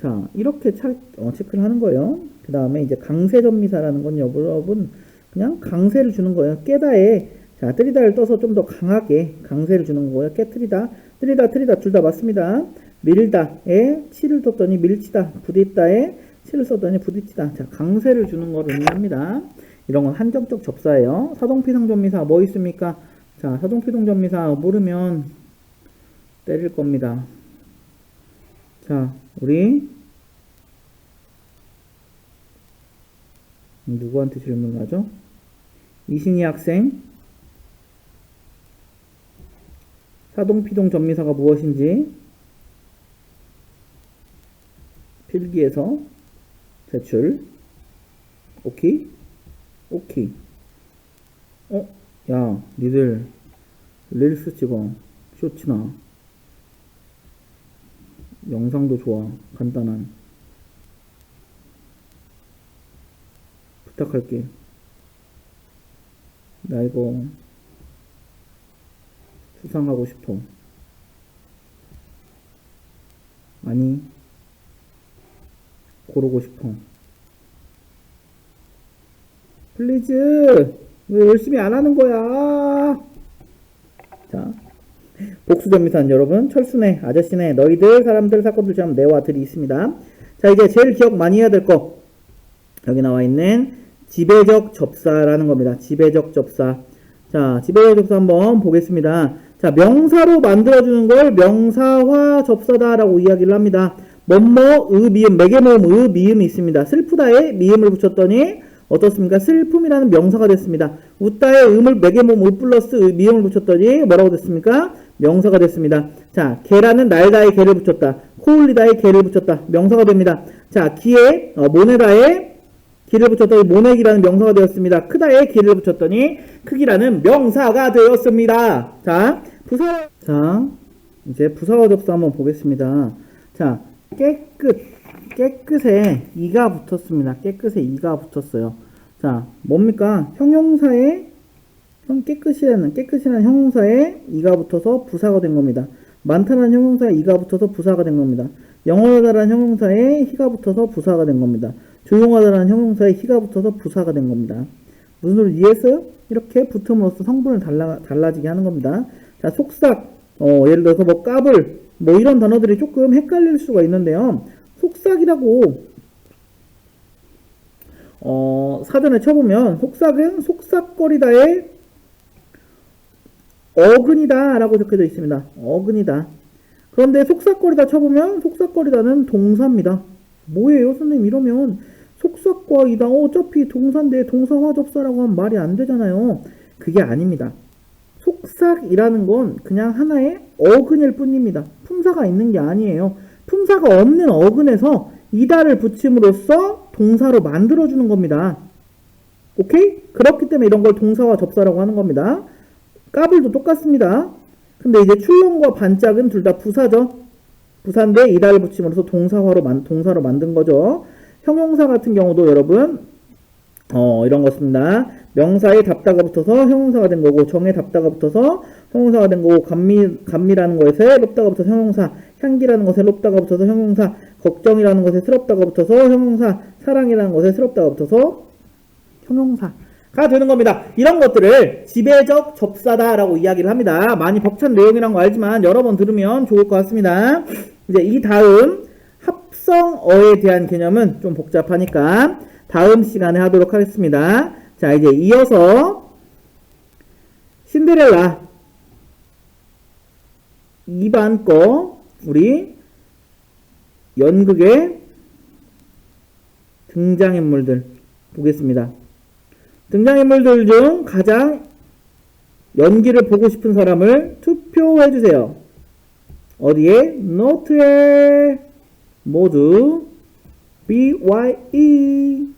자, 이렇게 체크를 하는 거예요. 그 다음에 이제 강세전미사라는 건 여러분 그냥 강세를 주는 거예요. 깨다에 자, 뜨리다를 떠서 좀 더 강하게 강세를 주는 거예요. 깨뜨리다, 뜨리다, 트리다 둘 다 맞습니다. 밀다에 치를 떴더니 밀치다, 부딪다에 치를 썼더니 부딪히다. 자, 강세를 주는 거를 의미합니다. 이런 건 한정적 접사예요. 사동피상전미사 뭐 있습니까? 자, 사동피동전미사 모르면 때릴 겁니다. 자, 우리 누구한테 질문을 하죠? 이신희 학생, 사동피동 전미사가 무엇인지 필기에서 제출. 오케이? 오케이. 야, 니들 릴스 찍어. 쇼츠나. 영상도 좋아. 간단한. 부탁할게. 나 이거 수상하고 싶어. 아니, 고르고 싶어. 플리즈! 왜 열심히 안 하는 거야? 자, 복수전미사는 여러분, 철수네, 아저씨네, 너희들, 사람들, 사건들, 참, 내와 들이 있습니다. 자, 이제 제일 기억 많이 해야 될 거. 여기 나와 있는 지배적 접사라는 겁니다. 지배적 접사. 자, 지배적 접사 한번 보겠습니다. 자, 명사로 만들어주는 걸 명사화 접사다라고 이야기를 합니다. 뭐뭐, 미음, 매개모음, 미음이 있습니다. 슬프다에 미음을 붙였더니 어떻습니까? 슬픔이라는 명사가 됐습니다. 웃다에 매개모음, 플러스 미음을 붙였더니 뭐라고 됐습니까? 명사가 됐습니다. 자, 개라는 날다에 개를 붙였다. 코울리다에 개를 붙였다. 명사가 됩니다. 자, 기에, 모네다에 기를 붙였더니 모넥이라는 명사가 되었습니다. 크다에 기를 붙였더니 크기라는 명사가 되었습니다. 자, 이제 부사와 접사 한번 보겠습니다. 자, 깨끗에 이가 붙었습니다. 깨끗에 이가 붙었어요. 자, 뭡니까? 형용사에 깨끗이라는 형용사에 이가 붙어서 부사가 된 겁니다. 많다라는 형용사에 이가 붙어서 부사가 된 겁니다. 영원하다라는 형용사에 희가 붙어서 부사가 된 겁니다. 조용하다라는 형용사에 희가 붙어서 부사가 된 겁니다. 무슨 소리 이해했어요? 이렇게 붙음으로써 성분을 달라지게 하는 겁니다. 자, 속삭, 예를 들어서 뭐 까불, 뭐 이런 단어들이 조금 헷갈릴 수가 있는데요. 속삭이라고 사전에 쳐보면 속삭은 속삭거리다의 어근이다 라고 적혀져 있습니다. 어근이다. 그런데 속삭거리다 쳐보면 속삭거리다는 동사입니다. 뭐예요 선생님 이러면 속삭과 이다 어차피 동사인데 동사화 접사라고 하면 말이 안 되잖아요. 그게 아닙니다. 속삭이라는 건 그냥 하나의 어근일 뿐입니다. 품사가 있는 게 아니에요. 품사가 없는 어근에서 이다를 붙임으로써 동사로 만들어주는 겁니다. 오케이? 그렇기 때문에 이런 걸 동사와 접사라고 하는 겁니다. 까불도 똑같습니다. 근데 이제 출렁과 반짝은 둘 다 부사죠. 부사인데 이다를 붙임으로써 동사로 만든 거죠. 형용사 같은 경우도 여러분 이런 것입니다. 명사에 답다가 붙어서 형용사가 된 거고, 정에 답다가 붙어서 형용사가 된 거고, 감미라는 것에 롭다가 붙어서 형용사, 향기라는 것에 롭다가 붙어서 형용사, 걱정이라는 것에 스럽다가 붙어서 형용사, 사랑이라는 것에 스럽다가 붙어서 형용사가 되는 겁니다. 이런 것들을 지배적 접사다라고 이야기를 합니다. 많이 벅찬 내용이란 거 알지만 여러 번 들으면 좋을 것 같습니다. 이제 이 다음 합성어에 대한 개념은 좀 복잡하니까 다음 시간에 하도록 하겠습니다. 자, 이제 이어서 신데렐라 2반 거 우리 연극의 등장인물들 보겠습니다. 등장인물들 중 가장 연기를 보고 싶은 사람을 투표해주세요. 어디에? 노트에 모두 BYE